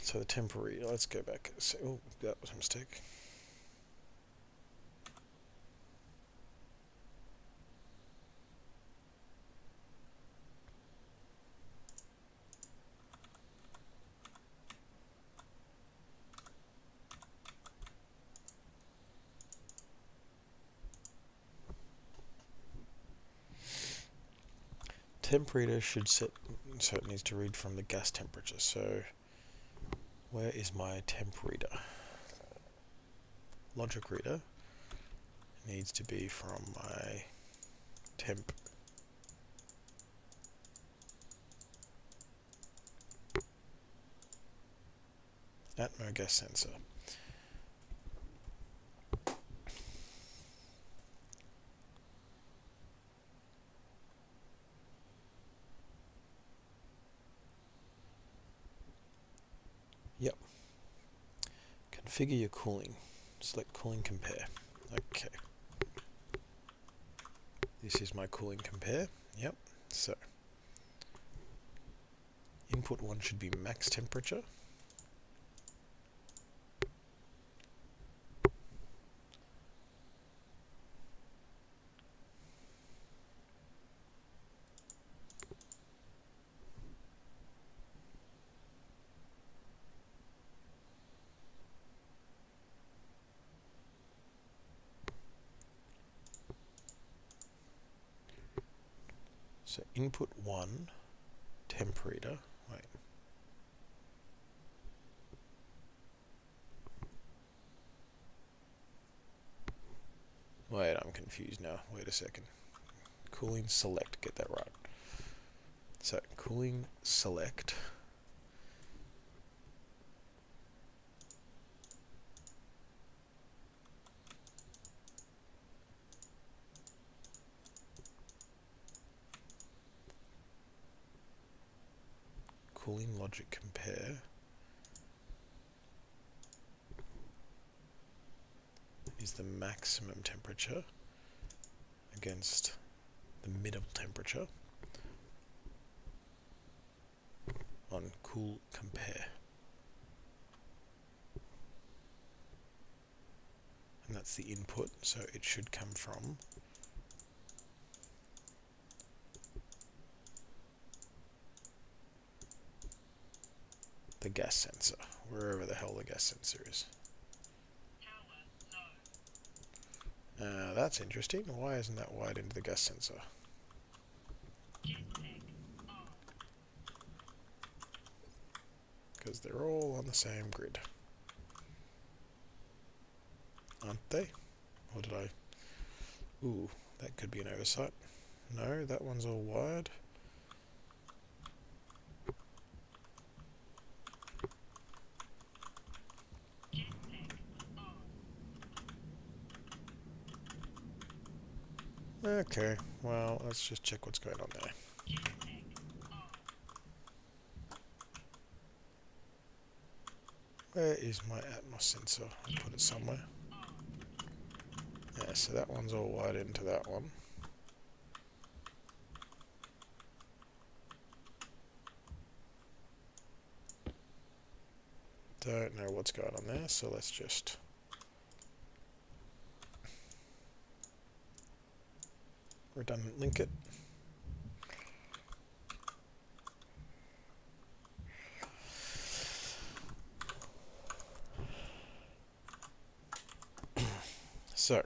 So the temporary, let's go back. So, oh, that was a mistake. Temp reader should set, so it needs to read from the gas temperature. So where is my temp reader? Logic reader needs to be from my temp Atmo gas sensor. Yep. Configure your cooling. Select cooling compare. Okay. This is my cooling compare. Yep. So input 1 should be max temperature. So input 1, temp reader, wait, I'm confused now, wait a second. Cooling select, get that right. So cooling select, cooling logic compare is the maximum temperature against the middle temperature on cool compare. And that's the input, so it should come from the gas sensor, wherever the hell the gas sensor is. That's interesting. Why isn't that wired into the gas sensor? Because they're all on the same grid. Aren't they? Or did I... Ooh, that could be an oversight. No, that one's all wired. Okay, well, let's just check what's going on there. Where is my Atmos sensor? I put it somewhere. Yeah, so that one's all wired into that one. Don't know what's going on there, so let's just redundant link it. So,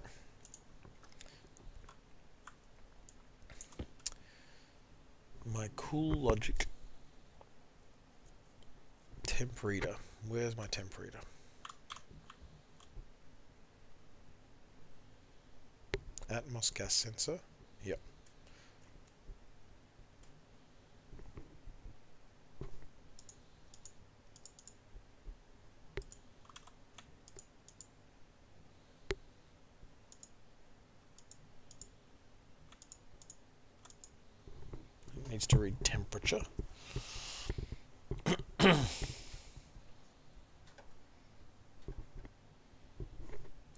my CoolLogic temp reader. Where's my temp reader? Atmos gas sensor. Yep. It needs to read temperature.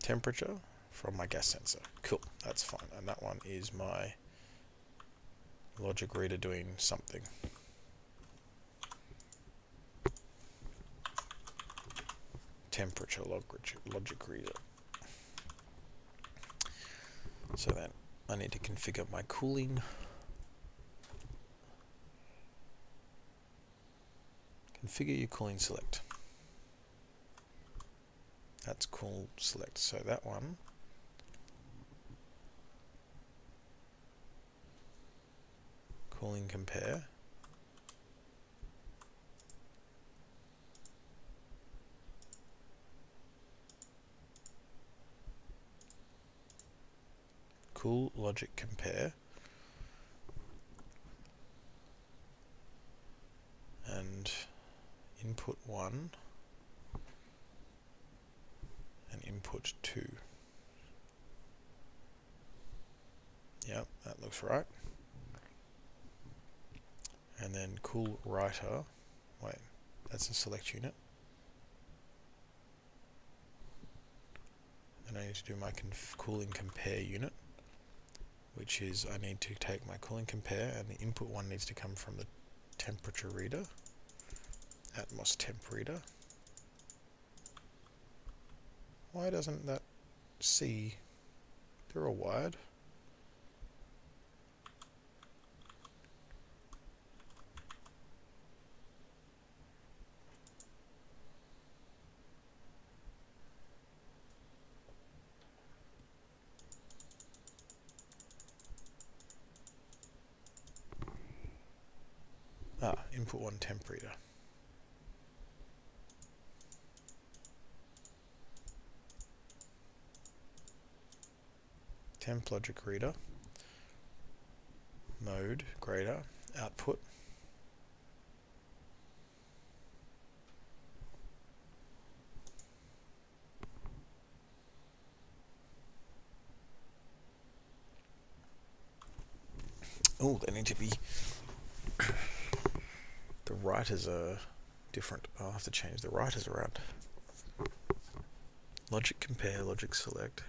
Temperature from my gas sensor. Cool, that's fine. And that one is my logic reader doing something. Temperature logic reader. So then I need to configure my cooling. Configure your cooling select. That's cool select. So that one cooling compare. CoolLogic compare. And input 1 and input 2. Yep, that looks right. And then CoolWriter. Wait, that's a select unit. And I need to do my cooling compare unit, which is I need to take my cooling compare, and the input one needs to come from the temperature reader, Atmos temp reader. Why doesn't that see? They're all wired. Input 1 temp reader. Temp logic reader. Mode greater output. Oh, they need to be. The writers are different. I'll have to change the writers around. Logic compare, logic select.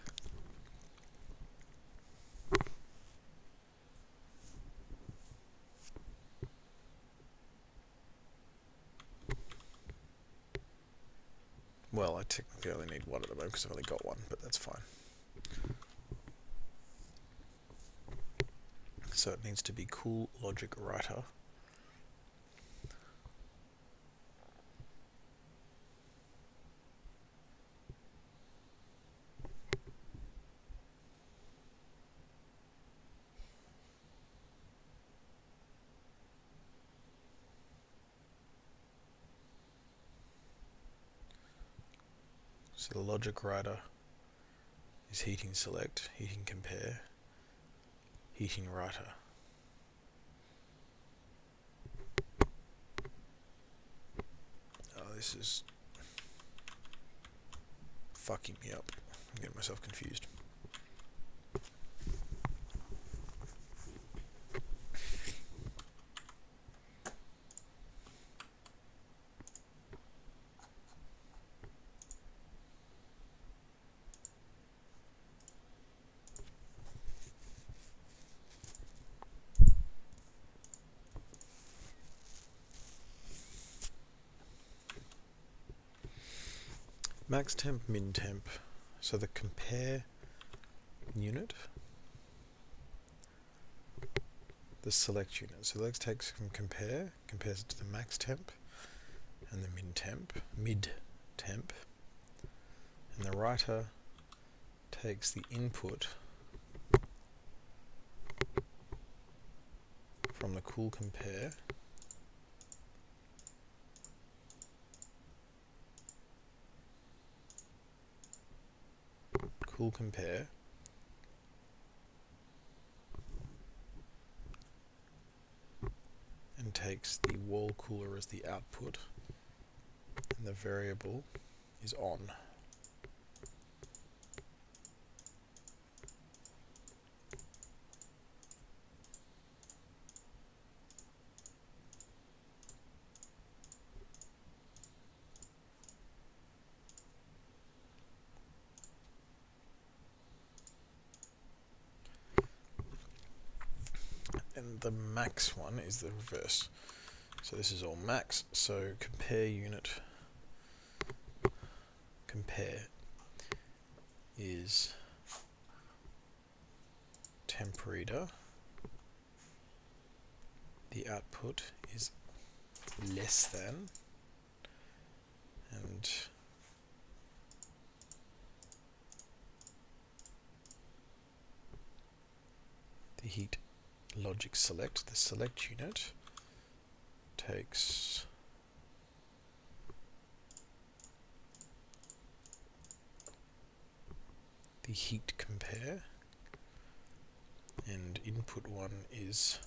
Well, I technically only need one at the moment because I've only got one, but that's fine. So it needs to be CoolLogic writer. So the logic writer is heating select, heating compare, heating writer. Oh, this is fucking me up. I'm getting myself confused. Max temp, min temp. So the compare unit, the select unit. So let's take some compare, compares it to the max temp and the min temp, mid temp, and the writer takes the input from the cool compare and takes the wall cooler as the output, and the variable is on. And the max one is the reverse. So this is all max. So compare unit, compare is temp reader. The output is less than, and the heat logic select, the select unit takes the heat compare, and input 1 is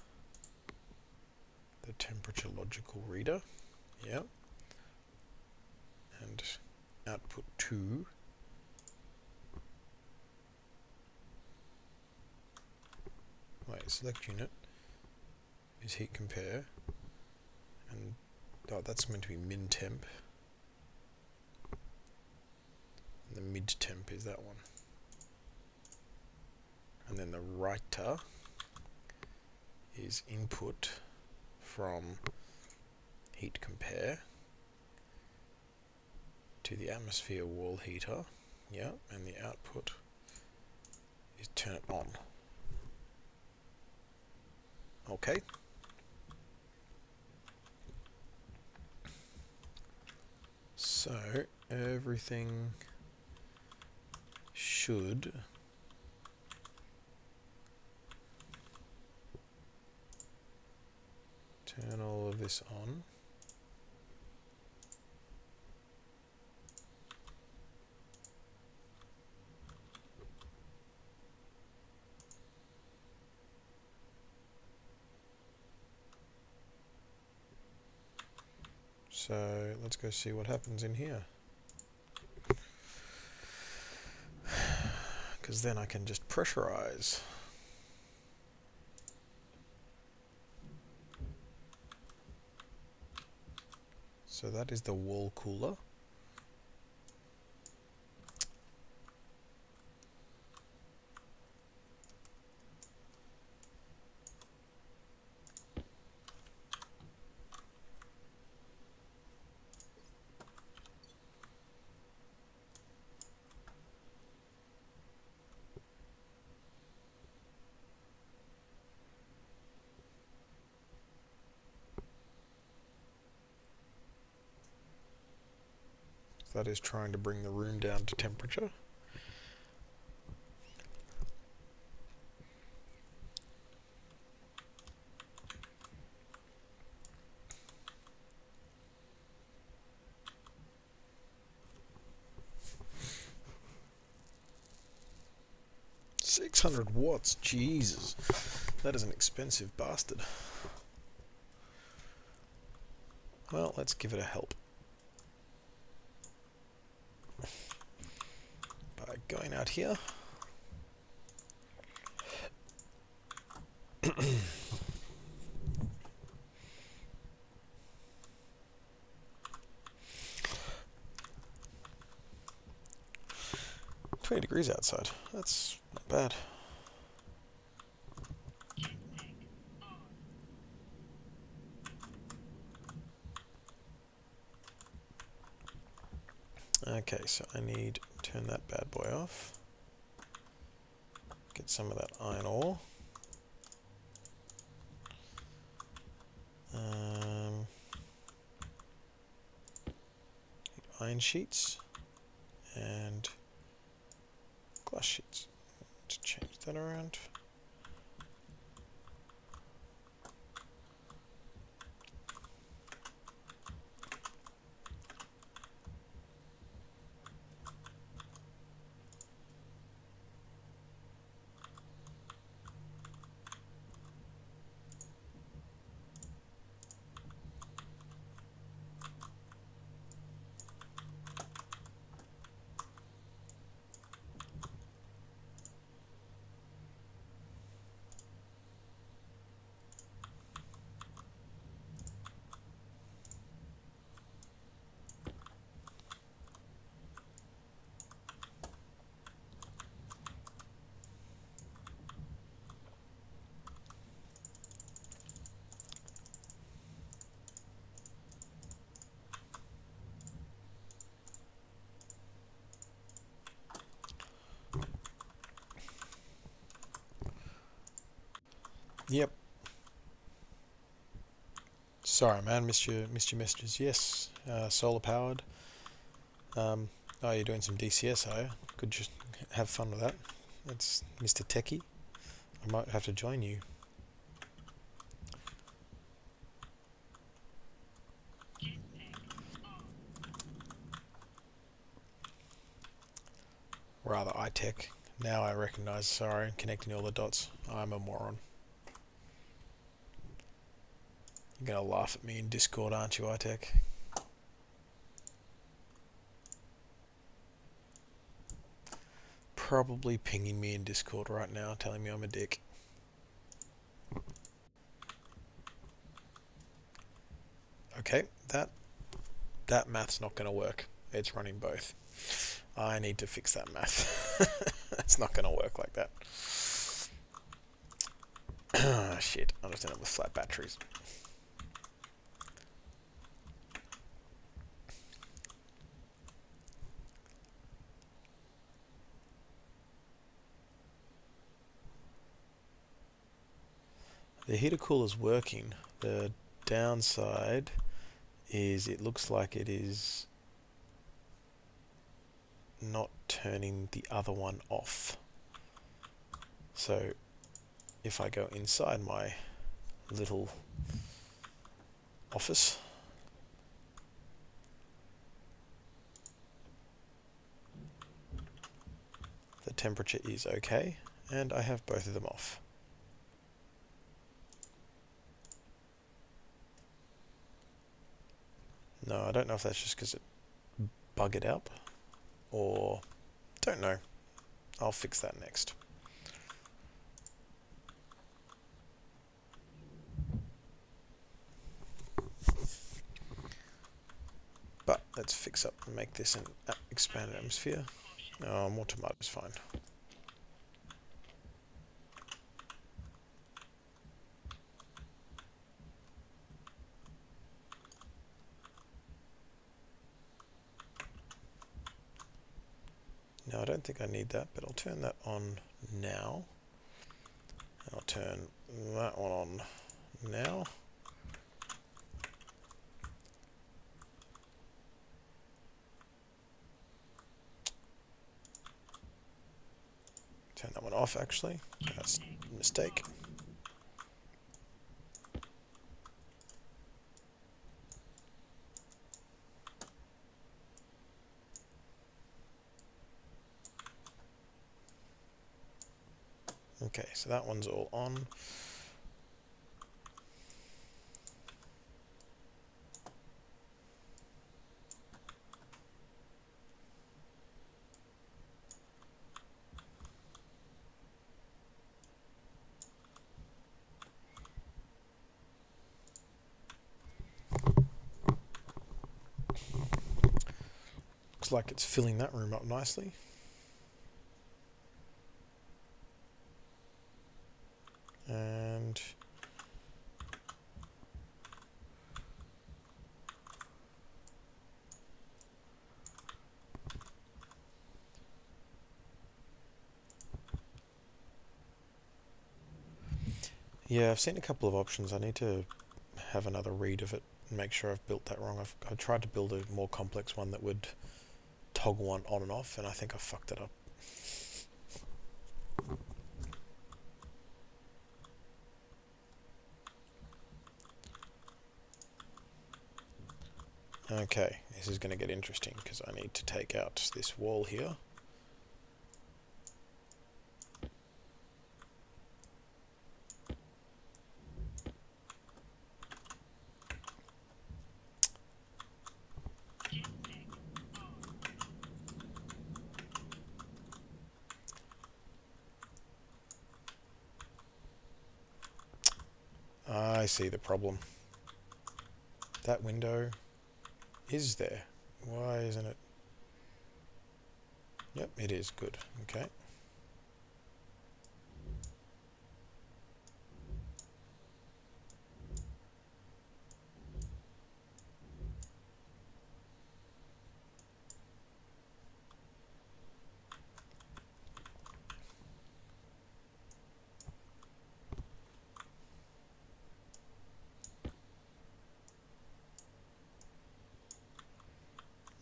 the temperature logical reader, yeah, and output 2 select unit is heat compare, and that's meant to be min temp, and the mid temp is that one, and then the writer is input from heat compare to the atmosphere wall heater, yeah, and the output is turn it on. Okay. So everything should turn all of this on. So let's go see what happens in here. Because then I can just pressurize. So that is the wall cooler. That is trying to bring the room down to temperature. $600, Jesus, that is an expensive bastard. Well, let's give it a help. By going out here. $20 outside. That's not bad. Okay, so I need to turn that bad boy off. Get some of that iron ore. Iron sheets and glass sheets. Let's change that around. Yep. Sorry, man, missed your messages. Yes, solar powered. Oh, you're doing some DCS, are you? Could just have fun with that. That's Mr. Techie. I might have to join you. Rather iTech. Now I recognise, sorry, connecting all the dots. I'm a moron. You're going to laugh at me in Discord, aren't you, iTech? Probably pinging me in Discord right now, telling me I'm a dick. Okay, that math's not going to work. It's running both. I need to fix that math. It's not going to work like that. Shit, I'll just end up with flat batteries. The heater cooler's working. The downside is it looks like it is not turning the other one off. So if I go inside my little office, the temperature is okay, and I have both of them off. No, I don't know if that's just because it buggered out, or don't know. I'll fix that next. But let's fix up and make this an expanded atmosphere. Oh, more tomato is fine. No, I don't think I need that, but I'll turn that on now. And I'll turn that one on now. Turn that one off, actually. That's a mistake. Okay, so that one's all on. Looks like it's filling that room up nicely. And Yeah, I've seen a couple of options. I need to have another read of it and make sure I've built that wrong. I tried to build a more complex one that would toggle one on and off, and I think I fucked it up. Okay, this is going to get interesting because I need to take out this wall here. I see the problem. That window is there. Why isn't it? Yep, it is. Good. Okay.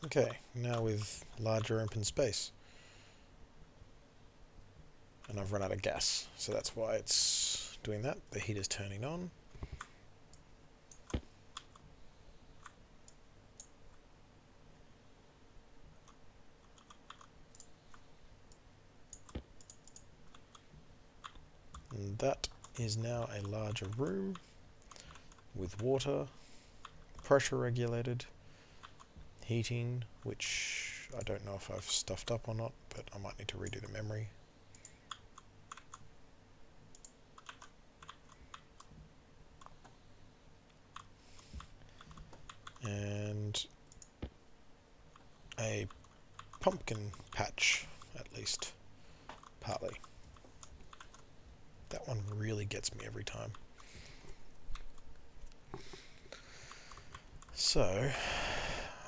Okay, now with larger open space. And I've run out of gas, so that's why it's doing that. The heater's turning on. And that is now a larger room with water, pressure regulated, heating, which I don't know if I've stuffed up or not, but I might need to redo the memory. And a pumpkin patch, at least, partly. That one really gets me every time. So,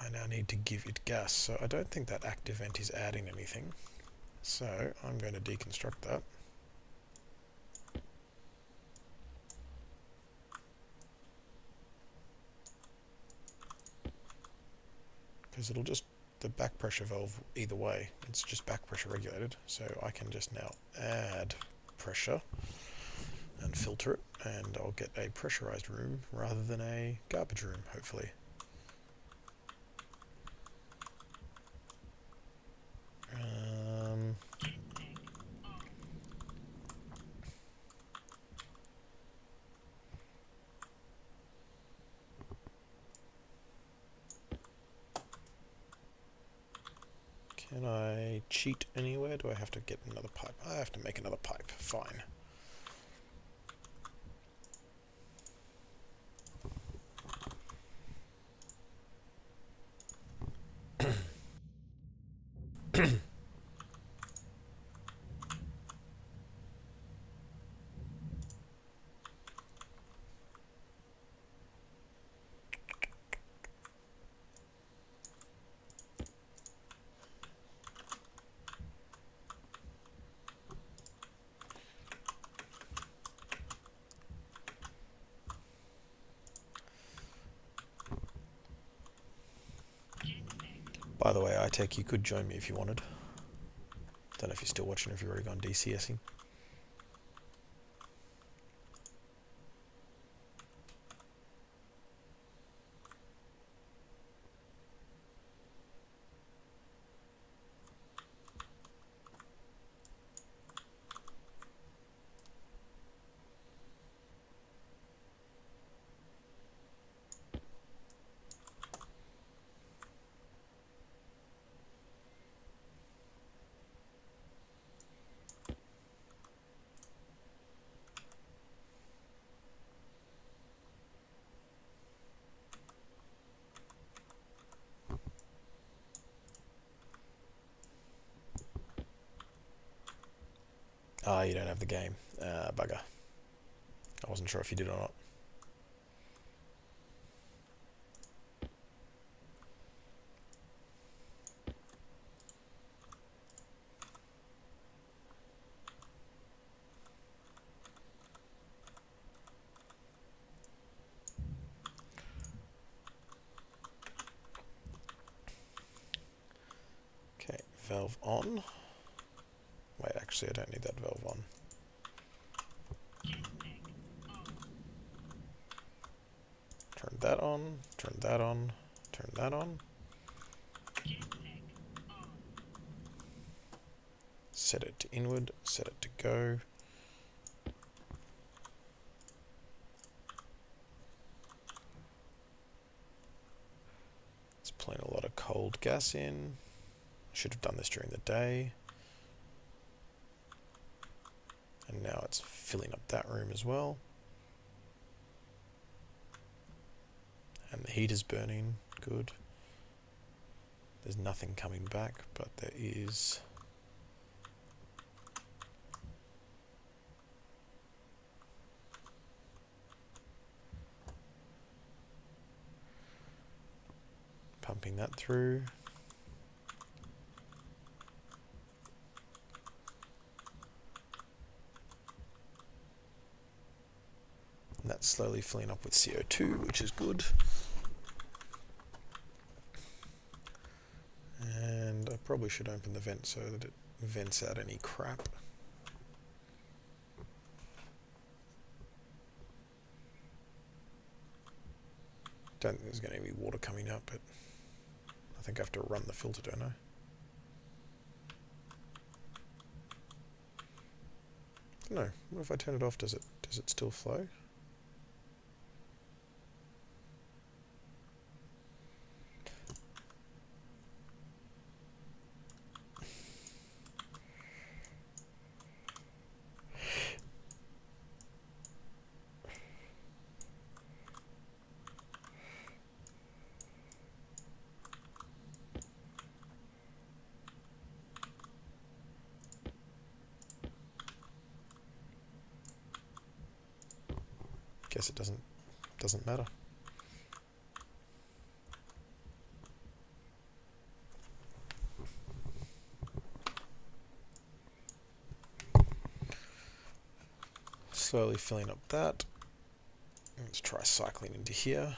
I now need to give it gas. So I don't think that active vent is adding anything. So I'm going to deconstruct that. Because it'll just, the back pressure valve either way, it's just back pressure regulated. So I can just now add pressure and filter it, and I'll get a pressurized room rather than a garbage room, hopefully. Can I cheat anywhere? Do I have to get another pipe? I have to make another pipe. Fine. By the way, iTech, you could join me if you wanted. Don't know if you're still watching or if you've already gone DCSing. Ah, you don't have the game. Bugger. I wasn't sure if you did or not. valve on. Wait, actually I don't need that valve on. Turn that on, turn that on, turn that on. Set it to inward, set it to go. It's pulling a lot of cold gas in. Should have done this during the day. And now it's filling up that room as well. And the heater's burning, good. There's nothing coming back, but there is pumping that through. And that's slowly filling up with CO2, which is good. And I probably should open the vent so that it vents out any crap. Don't think there's going to be water coming out, but I think I have to run the filter, don't I? No. What if I turn it off? Does it still flow? Guess it doesn't matter. Slowly filling up that. Let's try cycling into here.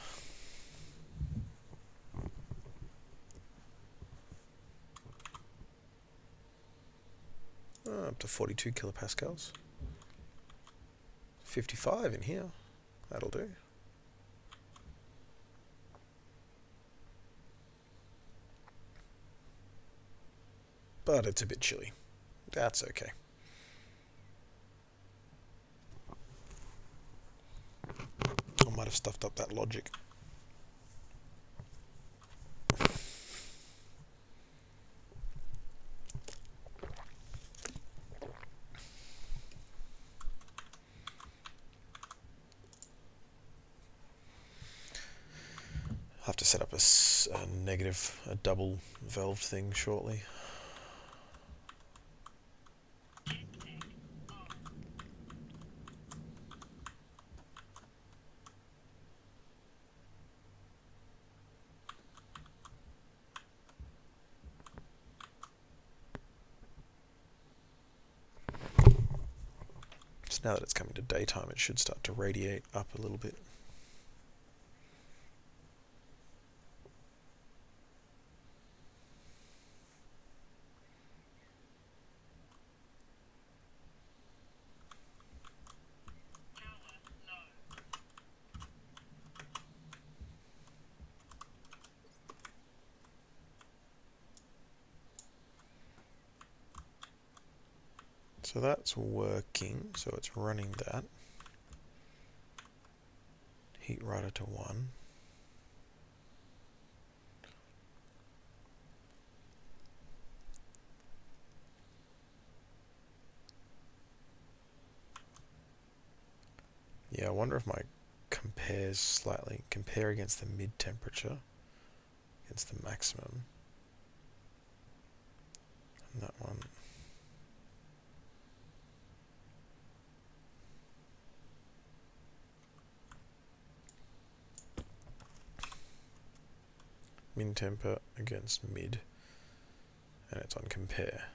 Up to 42 kilopascals. 55 in here. That'll do. But it's a bit chilly. That's okay. I might have stuffed up that logic. I'll have to set up a double valved thing shortly. So now that it's coming to daytime, it should start to radiate up a little bit. So that's working, so it's running that. Heat rider to 1. Yeah, I wonder if my compare against the mid temperature, against the maximum. And that one. Min temper against mid, and it's on compare.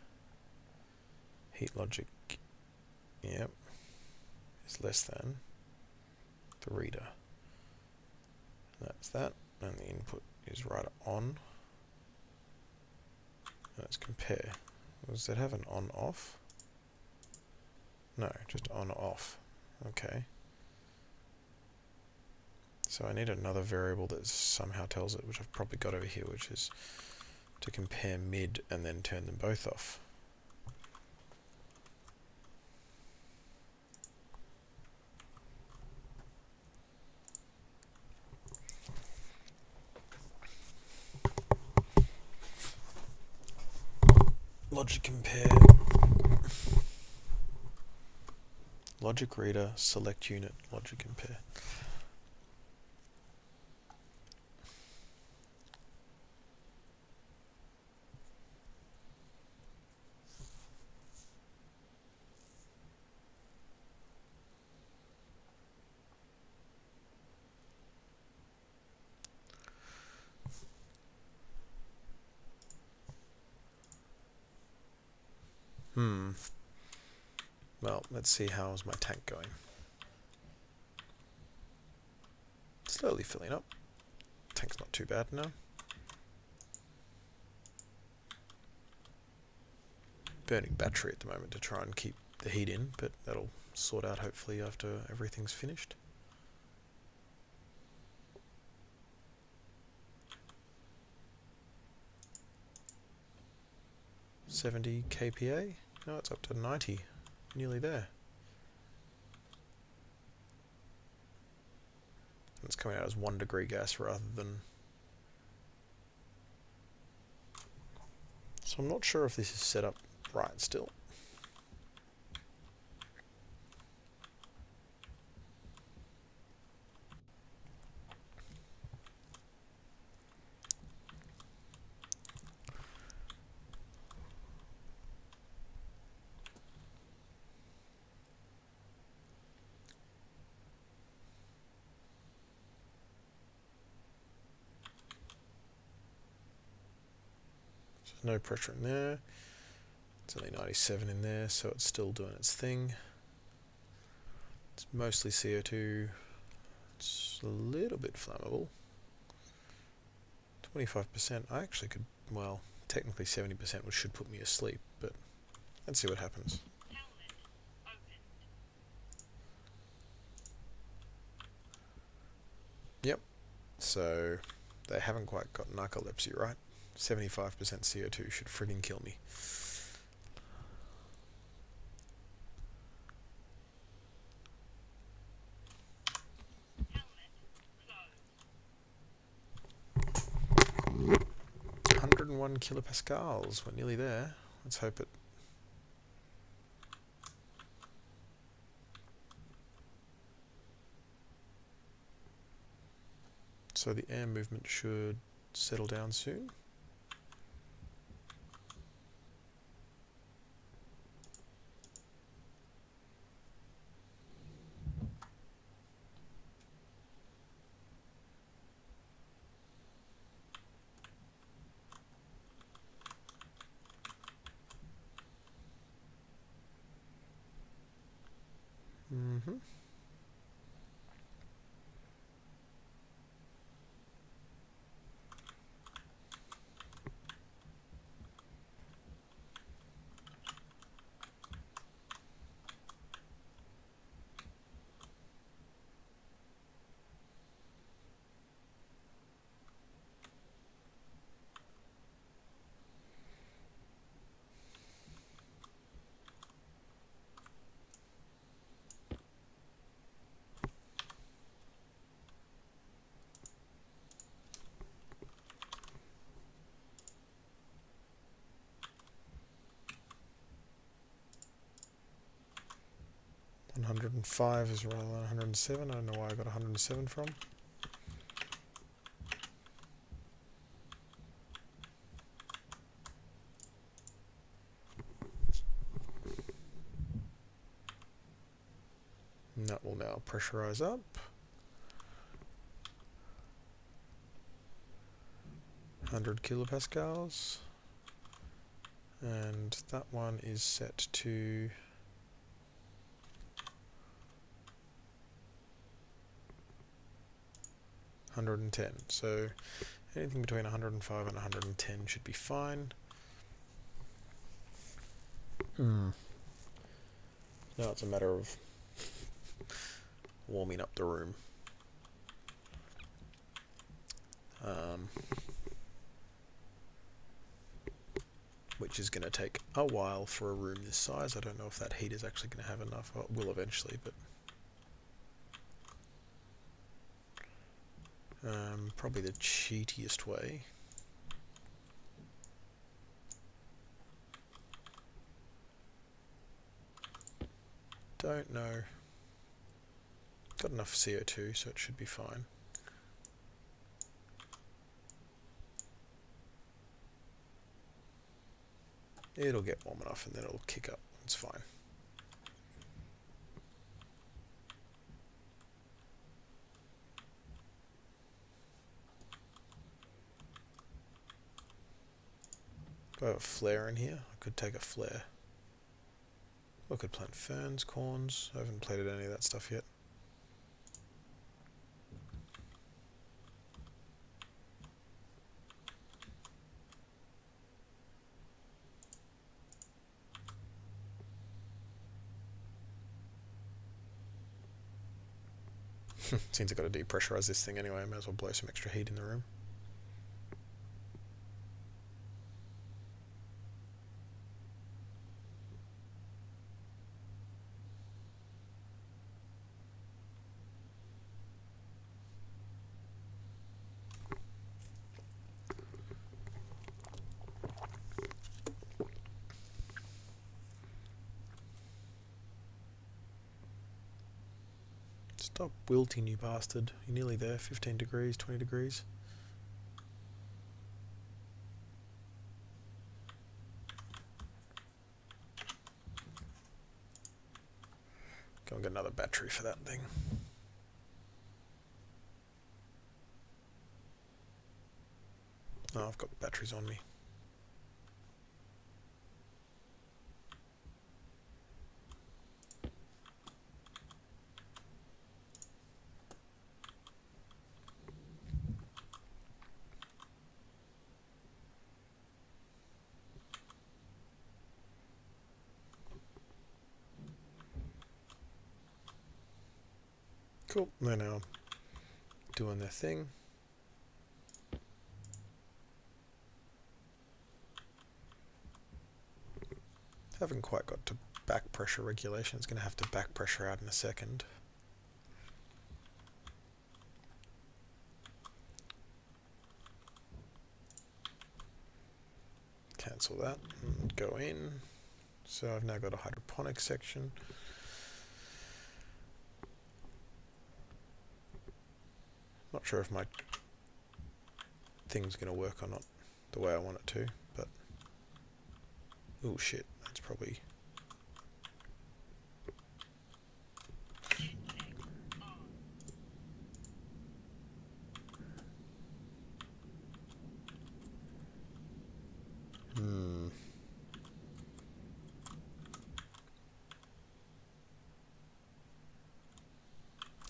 Heat logic, yep, is less than the reader. That's that, and the input is right on. Let's compare. Does that have an on-off? No, just on-off. Okay. So I need another variable that somehow tells it, which I've probably got over here, which is to compare mid and then turn them both off. Logic compare. Logic reader, select unit, logic compare. Well, let's see how's my tank going. Slowly filling up. Tank's not too bad now. Burning battery at the moment to try and keep the heat in, but that'll sort out hopefully after everything's finished. $70 kPa? No, it's up to 90. Nearly there. It's coming out as 1 degree gas rather than... So I'm not sure if this is set up right still. No pressure in there. It's only 97 in there, so it's still doing its thing. It's mostly CO2. It's a little bit flammable. 25%. I actually could, well, technically 70%, which should put me asleep, but let's see what happens. Yep. So they haven't quite got narcolepsy right. 75% CO2 should friggin' kill me. ...101 kilopascals. We're nearly there. Let's hope it... So the air movement should settle down soon. Mm-hmm. ...105 is rather than 107. I don't know why I got 107 from. And that will now pressurize up. 100 kilopascals. And that one is set to... 110. So anything between 105 and 110 should be fine. Now it's a matter of warming up the room. Which is going to take a while for a room this size. I don't know if that heat is actually going to have enough. Well, it will eventually, but probably the cheatiest way don't know. Got enough CO2, so it should be fine. It'll get warm enough and then it'll kick up. It's fine. Do I have a flare in here? I could take a flare. I could plant ferns, corns. I haven't planted any of that stuff yet. Since I've got to depressurize this thing anyway, I might as well blow some extra heat in the room. Stop wilting, you bastard. You're nearly there. 15 degrees, 20 degrees. Go and get another battery for that thing. Oh, I've got batteries on me. Cool, they're now doing their thing. Haven't quite got to back pressure regulation. It's going to have to back pressure out in a second. Cancel that and go in. So I've now got a hydroponic section. Not sure if my thing's going to work or not the way I want it to, but oh shit, that's probably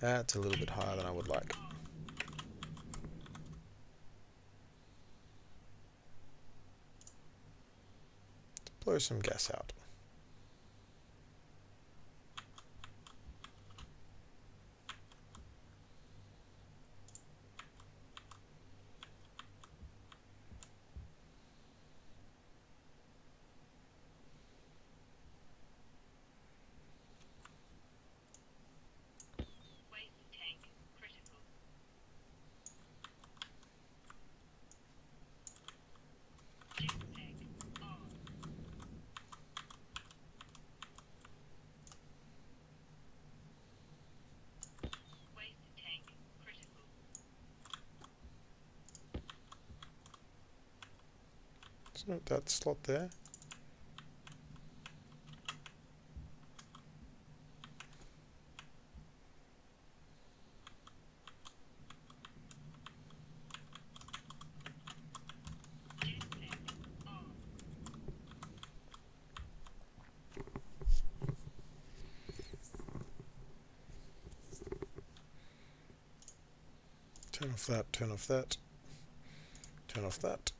that's a little bit higher than I would like. Blow some gas out. So that slot there. Turn off that, turn off that, turn off that.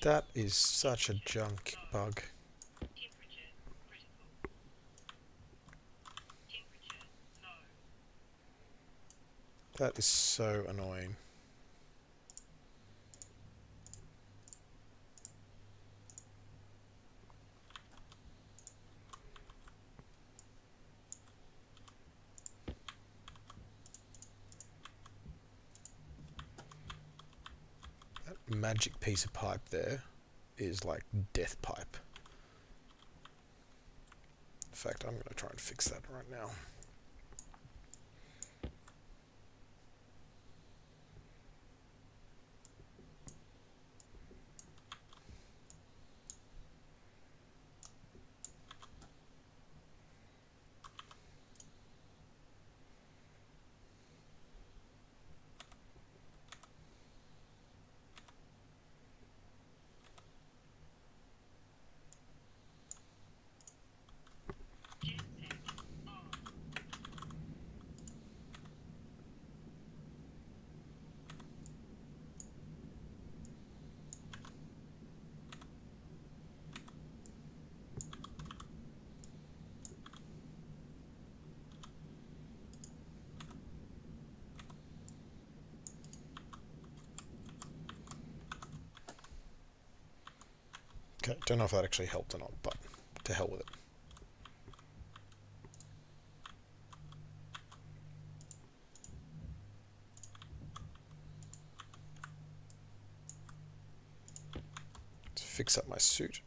That is such a junk bug. That is so annoying. That magic piece of pipe there is like death pipe. In fact, I'm going to try and fix that right now. Okay, don't know if that actually helped or not, but to hell with it. Let's fix up my suit.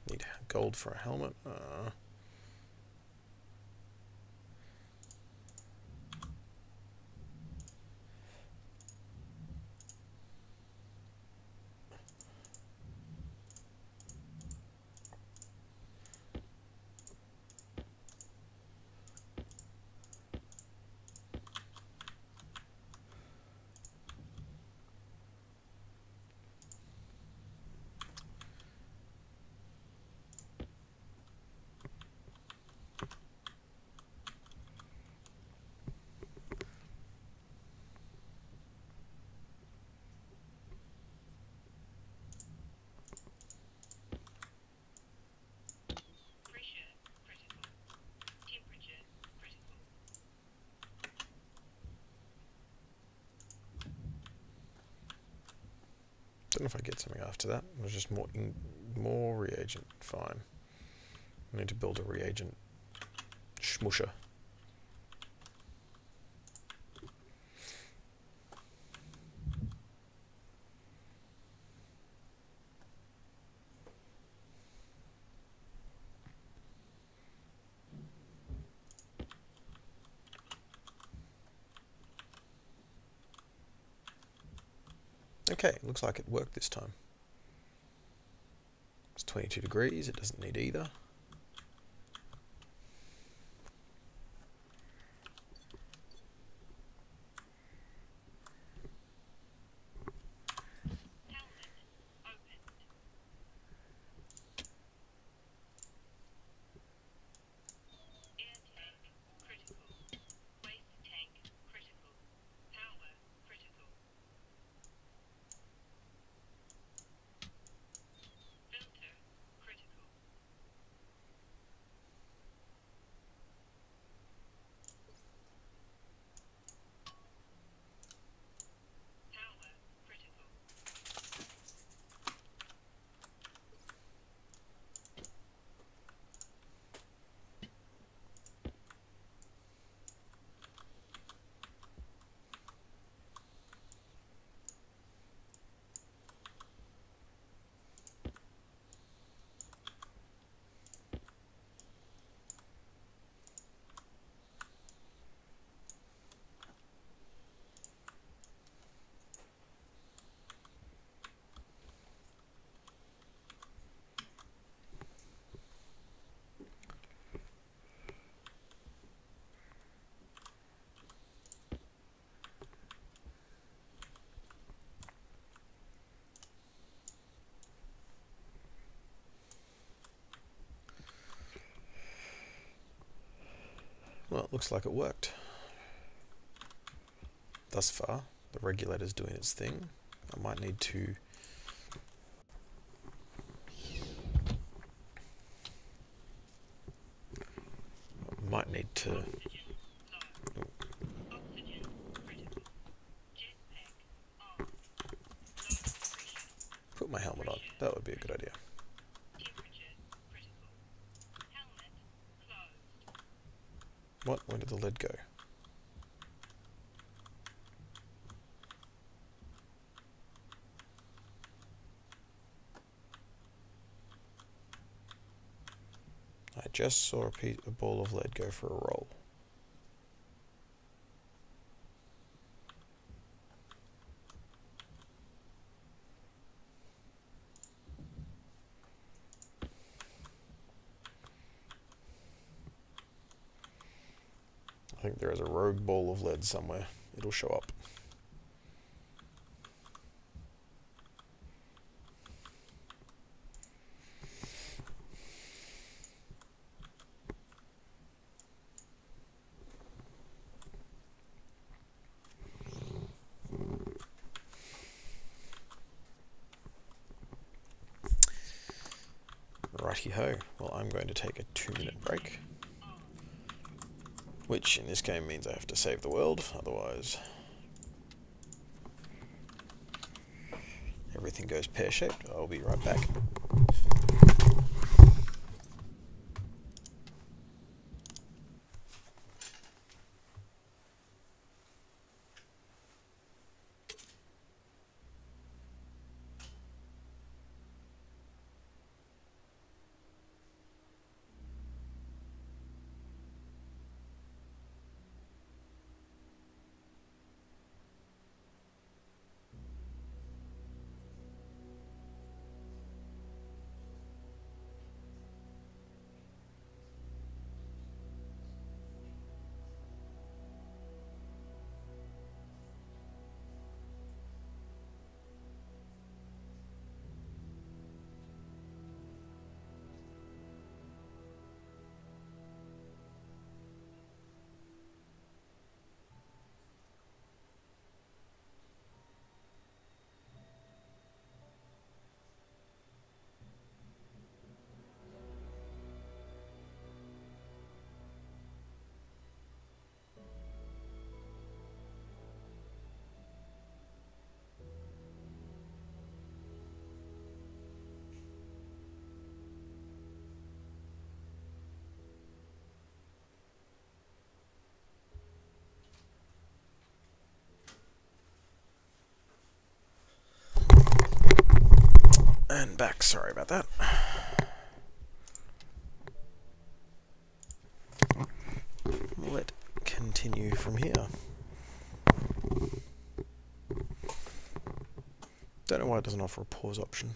Need gold for a helmet. Don't know if I get something after that. It was just more reagent. Fine. I need to build a reagent schmusher. Okay, looks like it worked this time. It's 22 degrees, it doesn't need either. Well, it looks like it worked. Thus far, the regulator's doing its thing. I might need to put my helmet on. That would be a good idea. What? Where did the lead go? I just saw a ball of lead go for a roll. I think there is a rogue ball of lead somewhere. It'll show up. Righty-ho. Well, I'm going to take a 2-minute break. Which in this game means I have to save the world, otherwise everything goes pear-shaped. I'll be right back. And back, sorry about that. Let's continue from here. Don't know why it doesn't offer a pause option.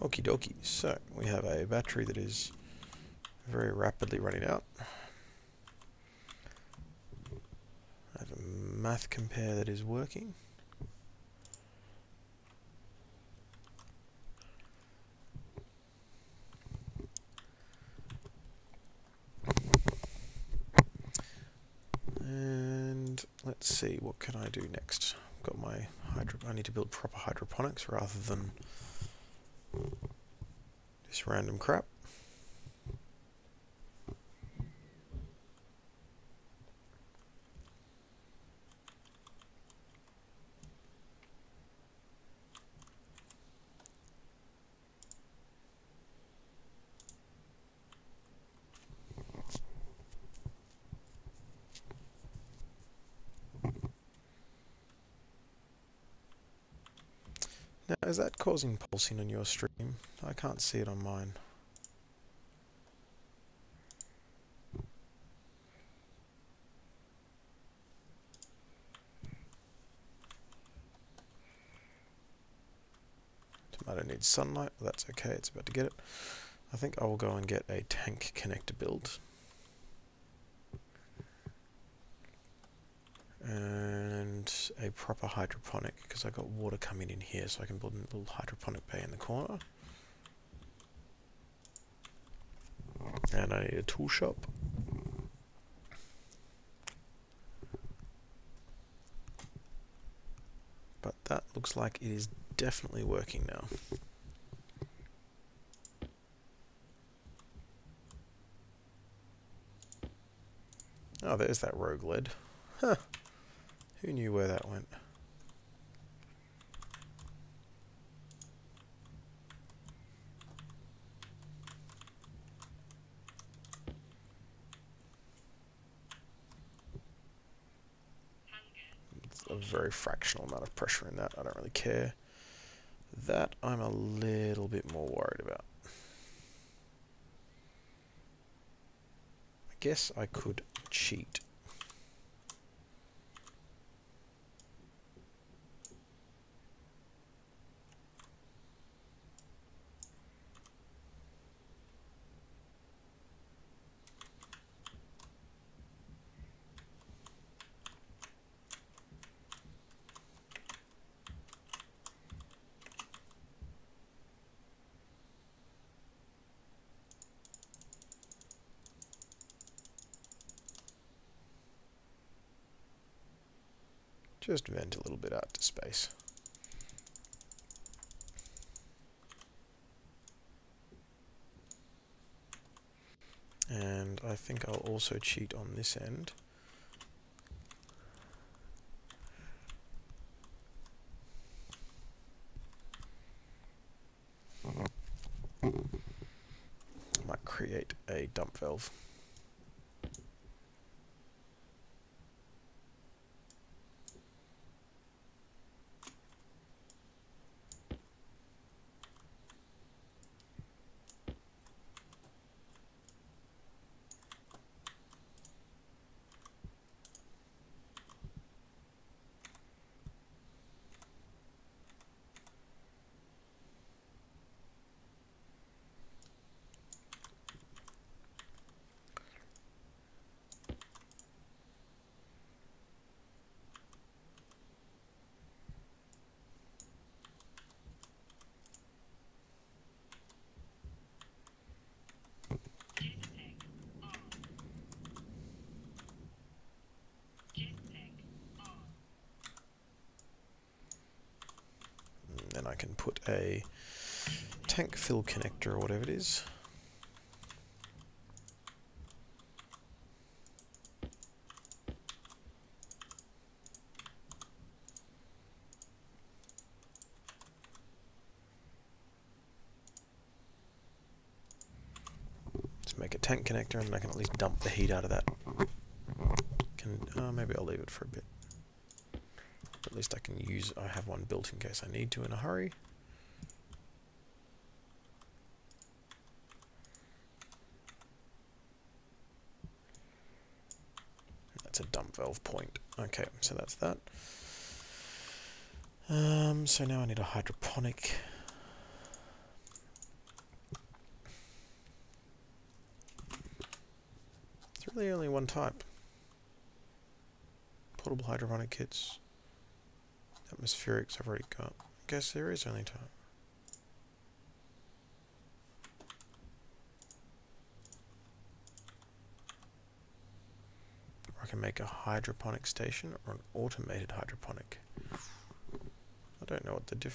Okie dokie, so we have a battery that is very rapidly running out. I have a math compare that is working. And let's see, what can I do next? I've got my I need to build proper hydroponics rather than this random crap. Now, is that causing pulsing on your stream? I can't see it on mine. Tomato needs sunlight, but that's okay, it's about to get it. I think I will go and get a tank connector built. And a proper hydroponic, because I got water coming in here, so I can build a little hydroponic bay in the corner. And I need a tool shop. But that looks like it is definitely working now. Oh, there's that rogue lead. Huh. Who knew where that went? It's a very fractional amount of pressure in that. I don't really care. That I'm a little bit more worried about. I guess I could cheat. Just vent a little bit out to space. And I think I'll also cheat on this end. I might create a dump valve. Then I can put a tank fill connector or whatever it is. Let's make a tank connector and I can at least dump the heat out of that. Maybe I'll leave it for a bit. At least I can use, I have one built in case I need to in a hurry. That's a dump valve point. Okay, so that's that. So now I need a hydroponic. It's really only one type. Portable hydroponic kits. Atmospherics I've already got. I guess there is only type. Or I can make a hydroponic station or an automated hydroponic. I don't know what the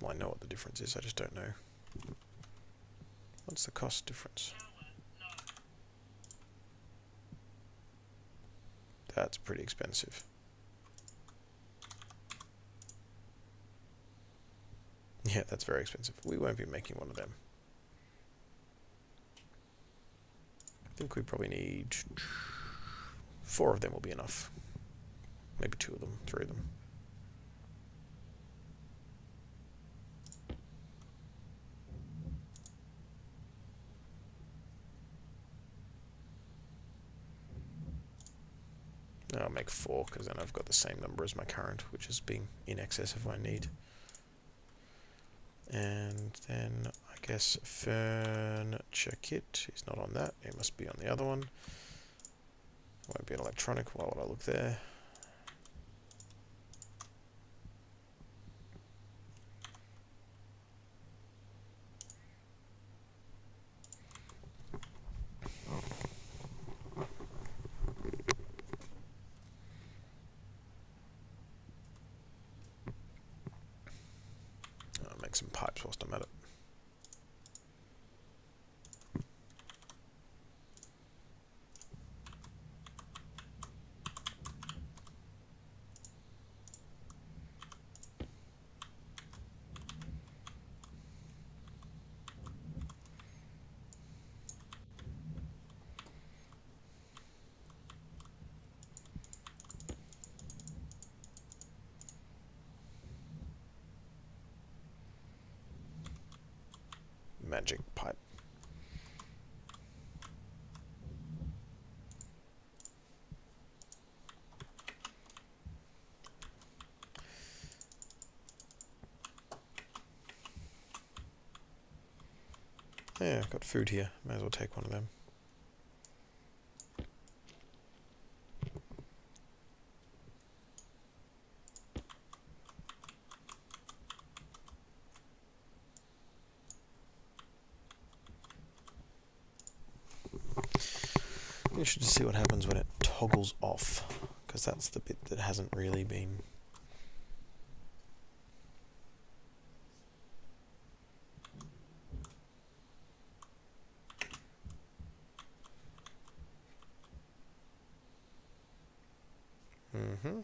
well, I know what the difference is, I just don't know. What's the cost difference? That's pretty expensive. Yeah, that's very expensive. We won't be making one of them. I think we probably need 4 of them will be enough. Maybe 2 of them, 3 of them. I'll make 4 because then I've got the same number as my current, which is being in excess of what I need. And then I guess furniture kit is not on that. It must be on the other one. Won't be an electronic. Why would I look there? I'll make some pipes whilst I'm at it. Magic pipe. Yeah, I've got food here. May as well take one of them. You should see what happens when it toggles off, because that's the bit that hasn't really been. Mm-hmm.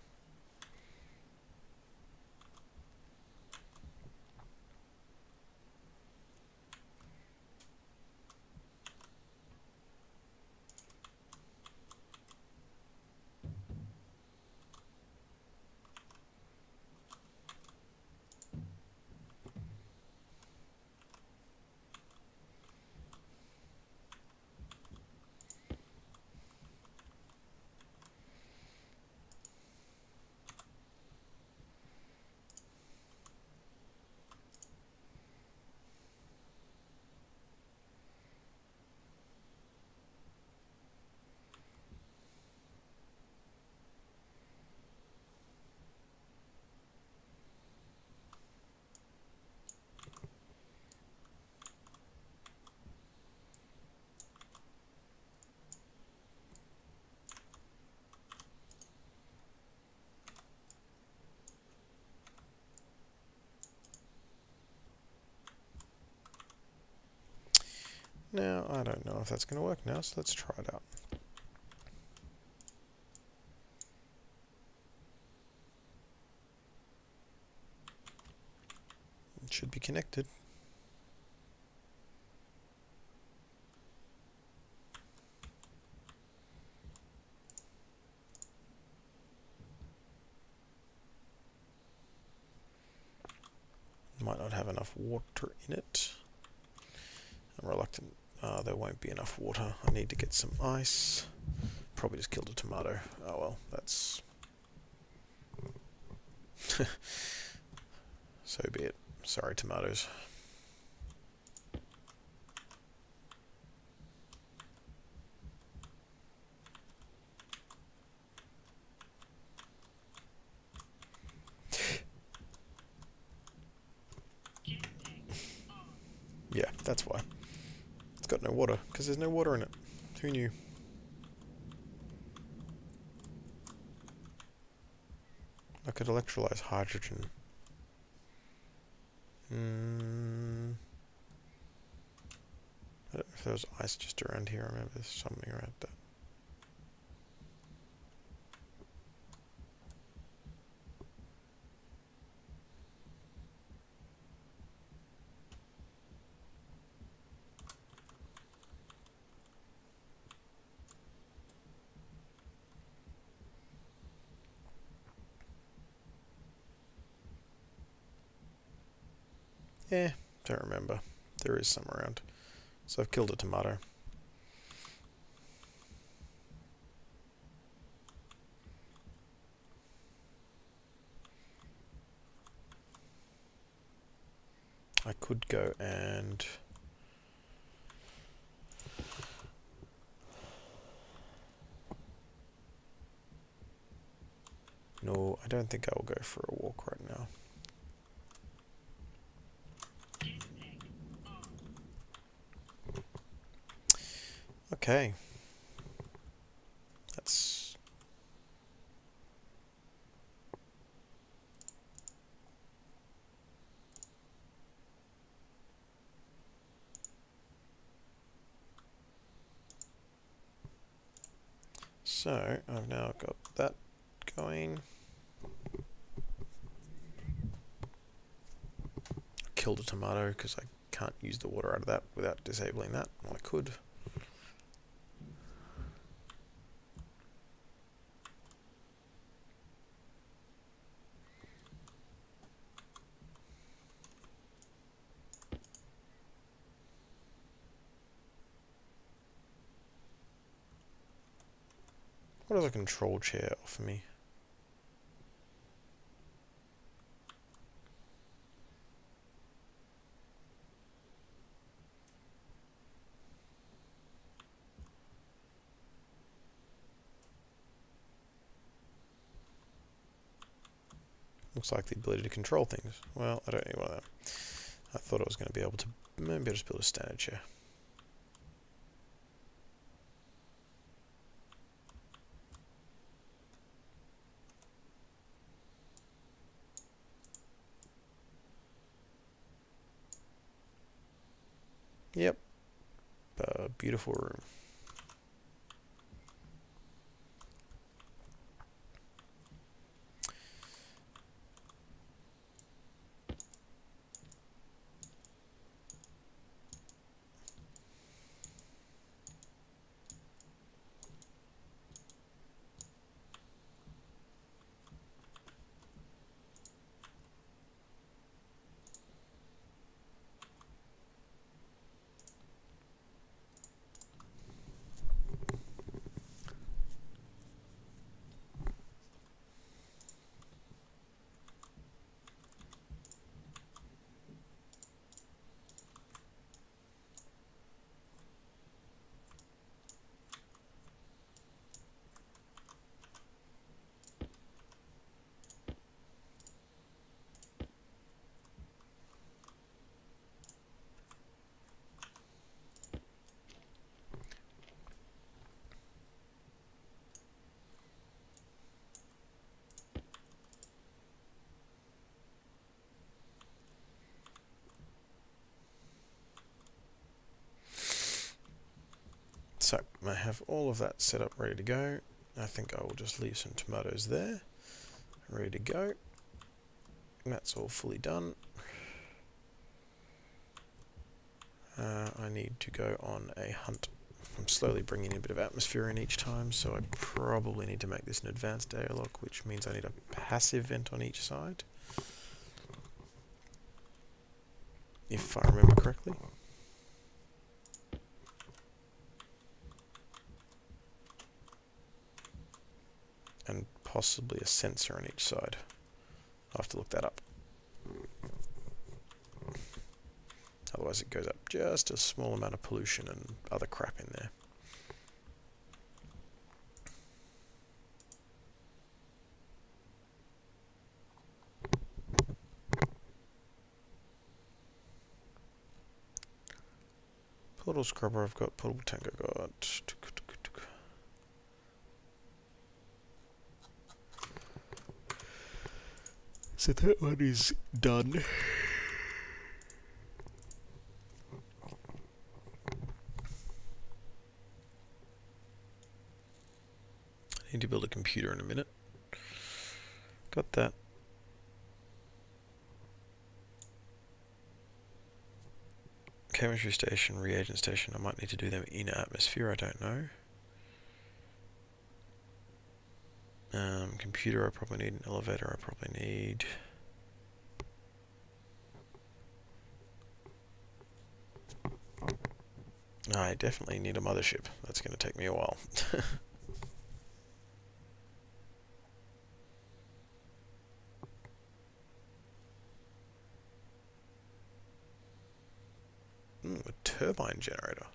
Now, I don't know if that's going to work now, so let's try it out. It should be connected. Might not have enough water in it. I'm reluctant. There won't be enough water. I need to get some ice. Probably just killed a tomato. Oh well, that's... so be it. Sorry, tomatoes. Yeah, that's why. It's got no water, because there's no water in it. Who knew? I could electrolyze hydrogen. I don't know if there was ice just around here. I remember there's something around that. Yeah, don't remember. There is some around. So I've killed a tomato. I could go and No, I don't think I will go for a walk right now. Okay. That's... So, I've now got that going. Killed a tomato because I can't use the water out of that without disabling that. Well, I could. What does a control chair offer me? Looks like the ability to control things. Well, I don't need one of them. I thought I was going to be able to... Maybe I'll just build a standard chair. Yep. Beautiful room. So, I have all of that set up ready to go. I think I will just leave some tomatoes there. Ready to go. And that's all fully done. I need to go on a hunt. I'm slowly bringing in a bit of atmosphere in each time, so I probably need to make this an advanced airlock, which means I need a passive vent on each side. If I remember correctly. And possibly a sensor on each side. I'll have to look that up. Otherwise it goes up just a small amount of pollution and other crap in there. Portal scrubber I've got, portable tank I've got. So that one is done. I need to build a computer in a minute. Got that. Chemistry station, reagent station. I might need to do them in atmosphere, I don't know. Computer I probably need, an elevator I probably need. I definitely need a mothership. That's going to take me a while. A turbine generator.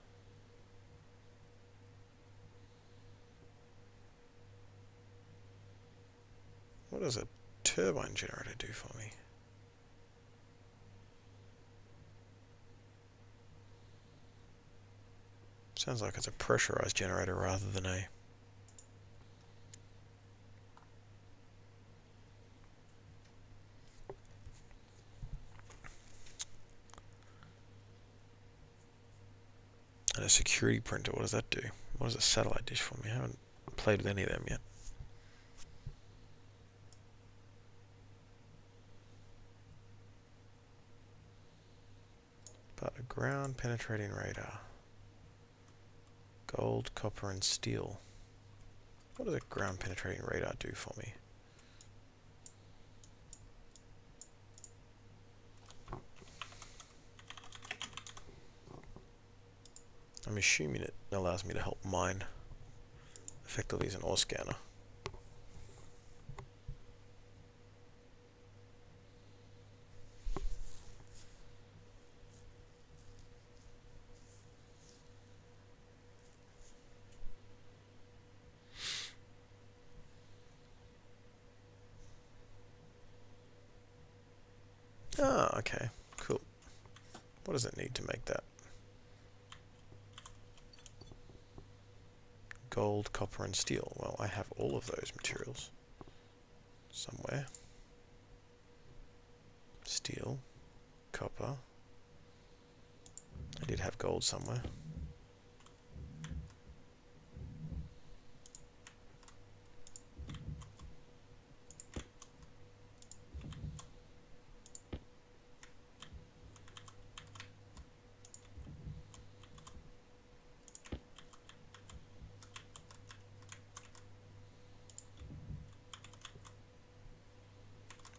What does a turbine generator do for me? Sounds like it's a pressurized generator rather than a... And a security printer, what does that do? What does a satellite dish for me? I haven't played with any of them yet. But a ground penetrating radar. Gold, copper and steel. What does a ground penetrating radar do for me? I'm assuming it allows me to help mine. Effectively as an ore scanner. Ah, okay, cool. What does it need to make that? Gold, copper and steel. Well, I have all of those materials. Somewhere. Steel, copper. I did have gold somewhere.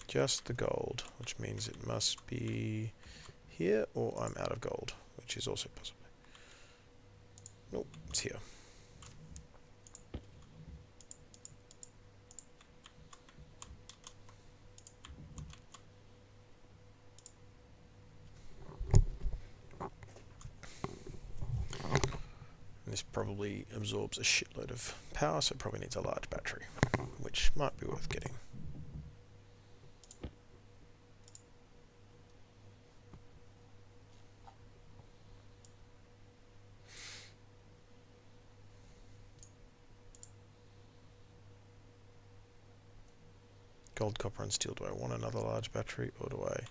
Just the gold, which means it must be here or I'm out of gold, which is also possible. Nope, it's here. And this probably absorbs a shitload of power, so it probably needs a large battery, which might be worth getting. Gold, copper and steel. Do I want another large battery or do I...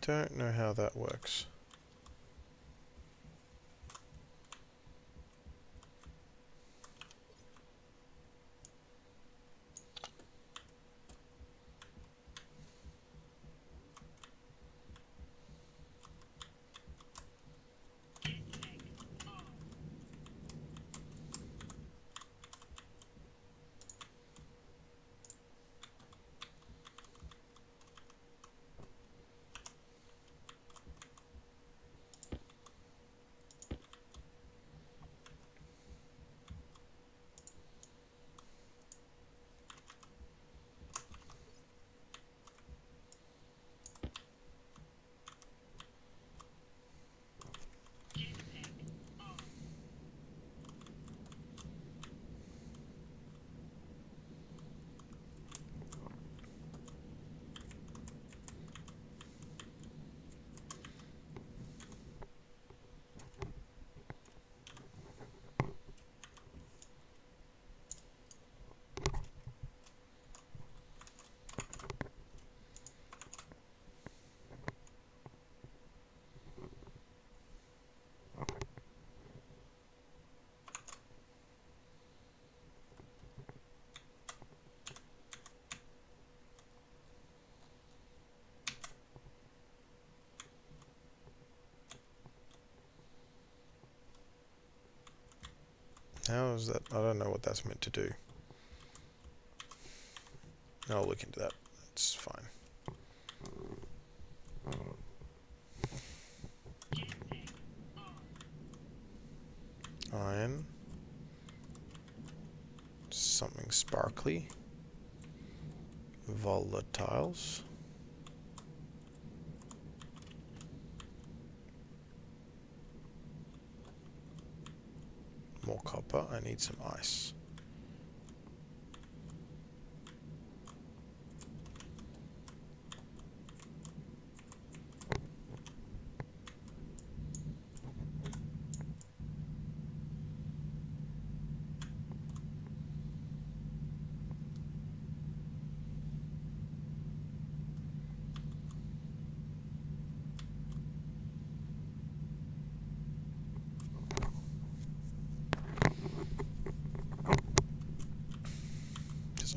Don't know how that works. How is that? I don't know what that's meant to do. I'll look into that. That's fine. Iron. Something sparkly. Volatiles. More copper. I need some ice.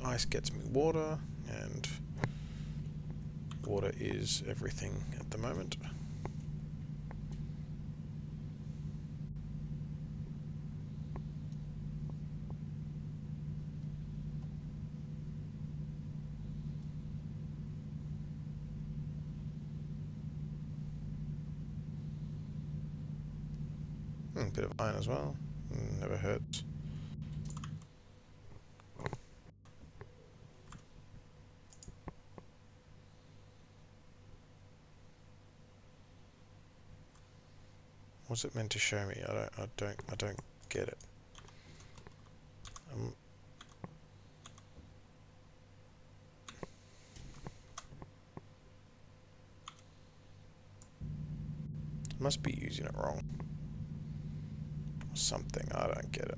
Ice gets me water, and water is everything at the moment. Bit of iron as well, never hurts. What's it meant to show me? I don't get it. Must be using it wrong. Or something, I don't get it.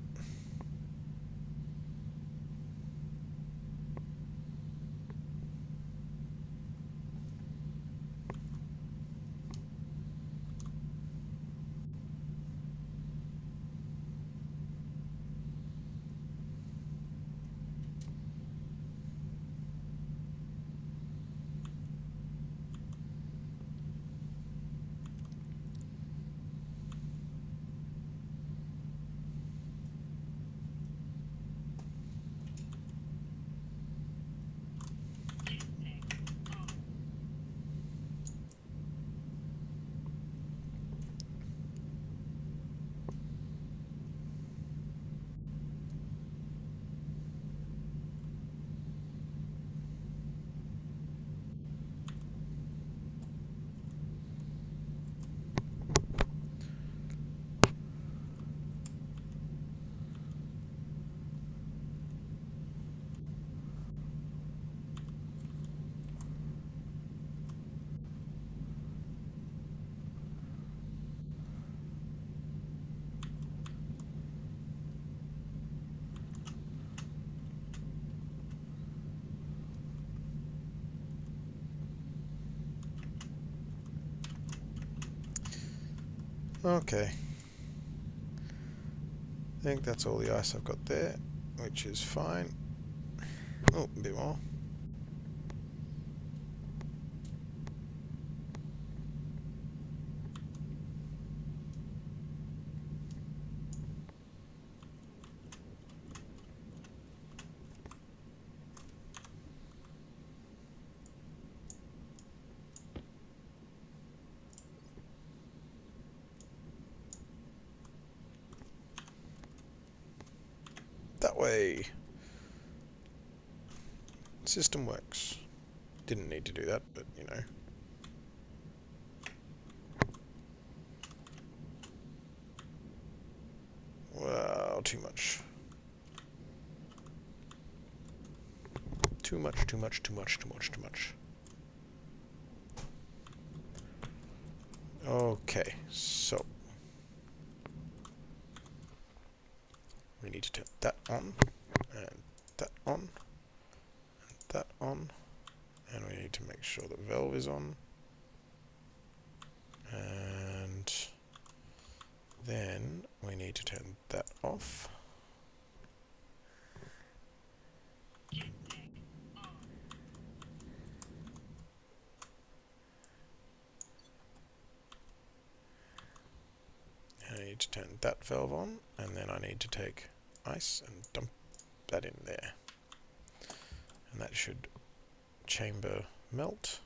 Okay. I think that's all the ice I've got there, which is fine. Oh, a bit more. That way. System works. Didn't need to do that, but you know. Wow, too much. Too much, too much, too much, too much, too much. Okay, so we need to turn that on, and that on, and that on, and we need to make sure the valve is on, and then we need to turn that off. I need to turn that valve on, and then I need to take ice and dump that in there. And that should chamber melt.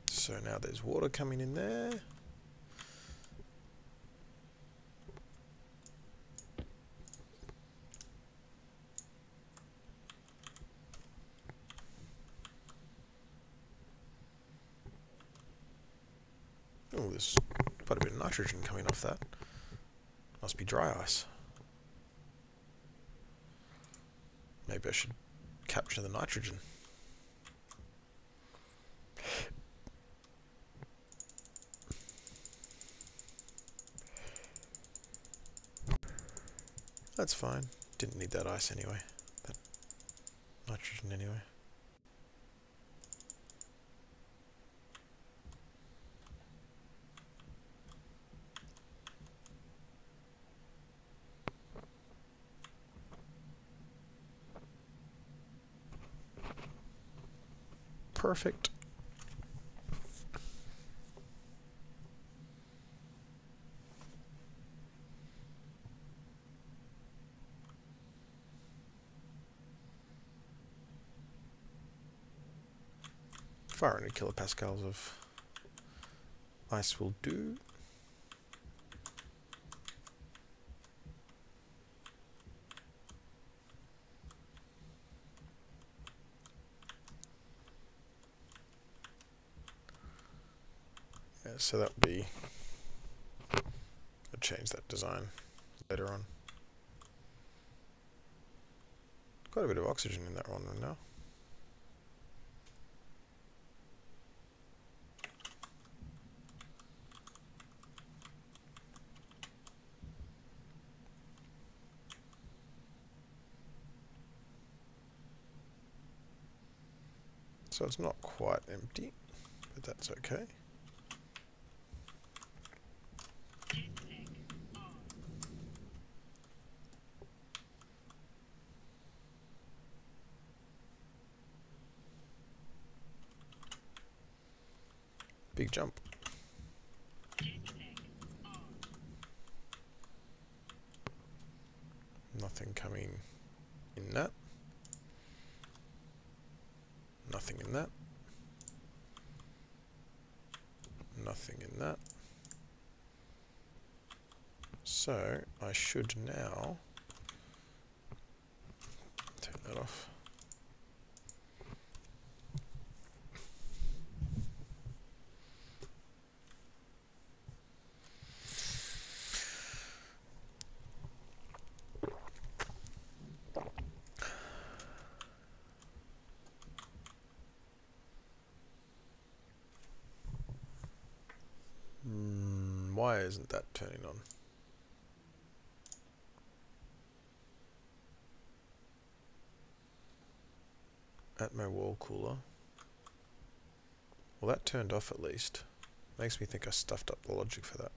So now there's water coming in there. Oh, there's quite a bit of nitrogen coming off that. Must be dry ice. Maybe I should capture the nitrogen. That's fine. Didn't need that ice anyway. That nitrogen anyway. Perfect. Fire 500 kilopascals of ice will do. Yeah, so that'll be... I'll change that design later on. Quite a bit of oxygen in that one now. So it's not quite empty, but that's okay. Big jump. Nothing coming in that. Nothing in that. Nothing in that. So I should now turn that off. Why isn't that turning on? At my wall cooler. Well, that turned off at least. Makes me think I stuffed up the logic for that.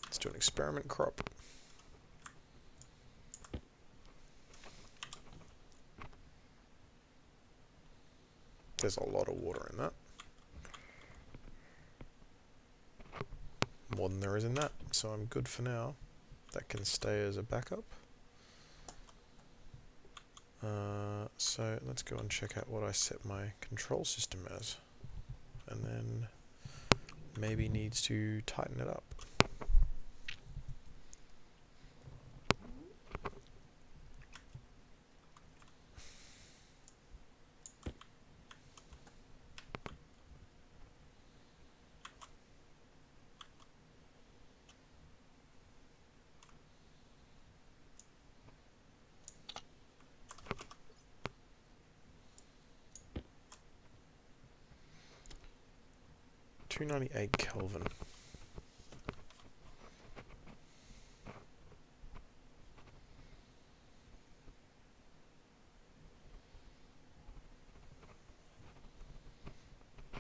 Let's do an experiment crop. There's a lot of water in that. More than there is in that, so I'm good for now. That can stay as a backup. So let's go and check out what I set my control system as. And then maybe needs to tighten it up. 298 Kelvin.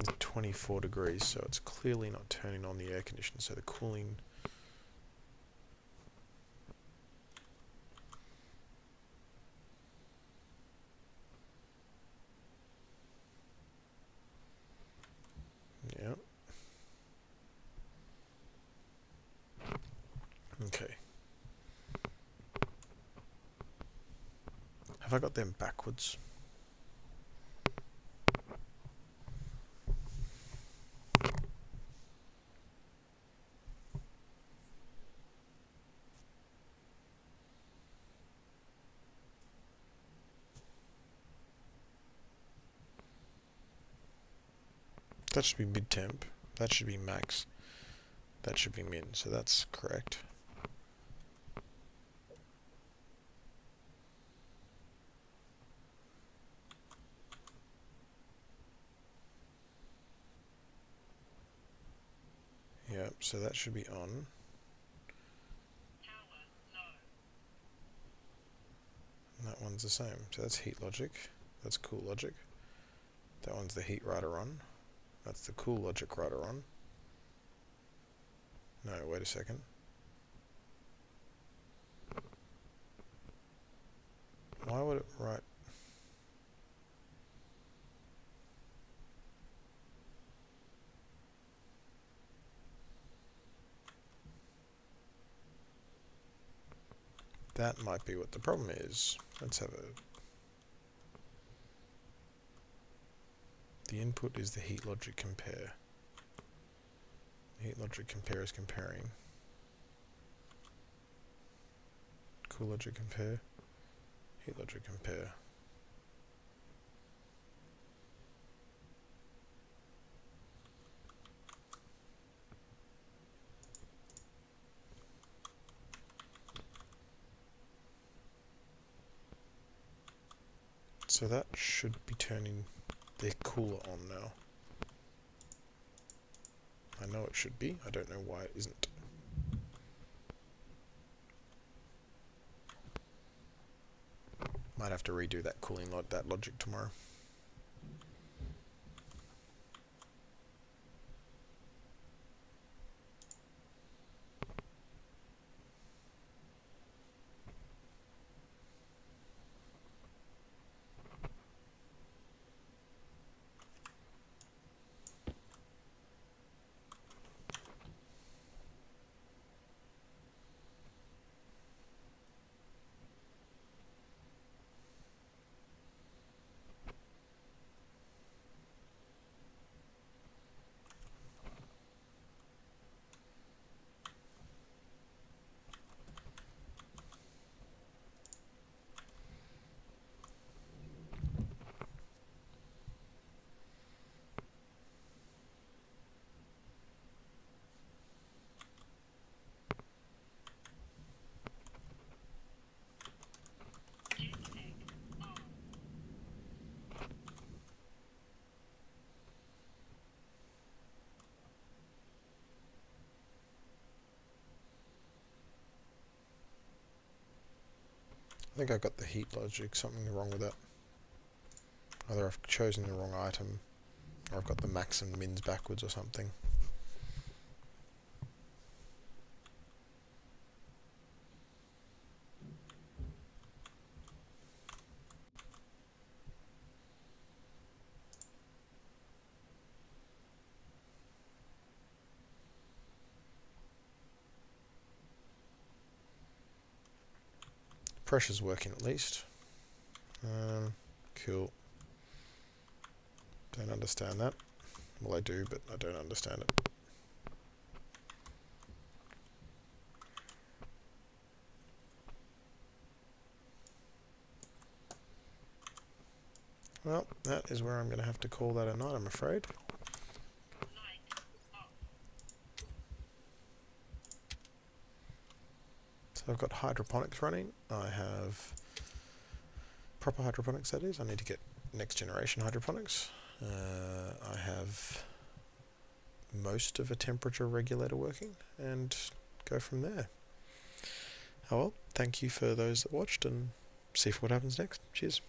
It's 24 degrees, so it's clearly not turning on the air conditioner, so the cooling... Yeah. Okay. Have I got them backwards? That should be mid-temp. That should be max. That should be min, so that's correct. Yep, so that should be on. And that one's the same. So that's heat logic. That's cool logic. That one's the heat rider on. That's the cool logic rider on. No, wait a second. Why would it write... That might be what the problem is. Let's have a... The input is the heat logic compare. Heat logic compare is comparing. Cool logic compare. Heat logic compare. So that should be turning the cooler on now. I know it should be, I don't know why it isn't. Might have to redo that cooling that logic tomorrow. I think I got the heat logic, something wrong with that. Either I've chosen the wrong item, or I've got the max and mins backwards or something. Pressure's working at least. Cool. Don't understand that. Well, I do, but I don't understand it. Well, that is where I'm going to have to call that a night, I'm afraid. So I've got hydroponics running. I have proper hydroponics, that is. I need to get next generation hydroponics. I have most of a temperature regulator working and go from there. Oh well, thank you for those that watched, and see what happens next. Cheers.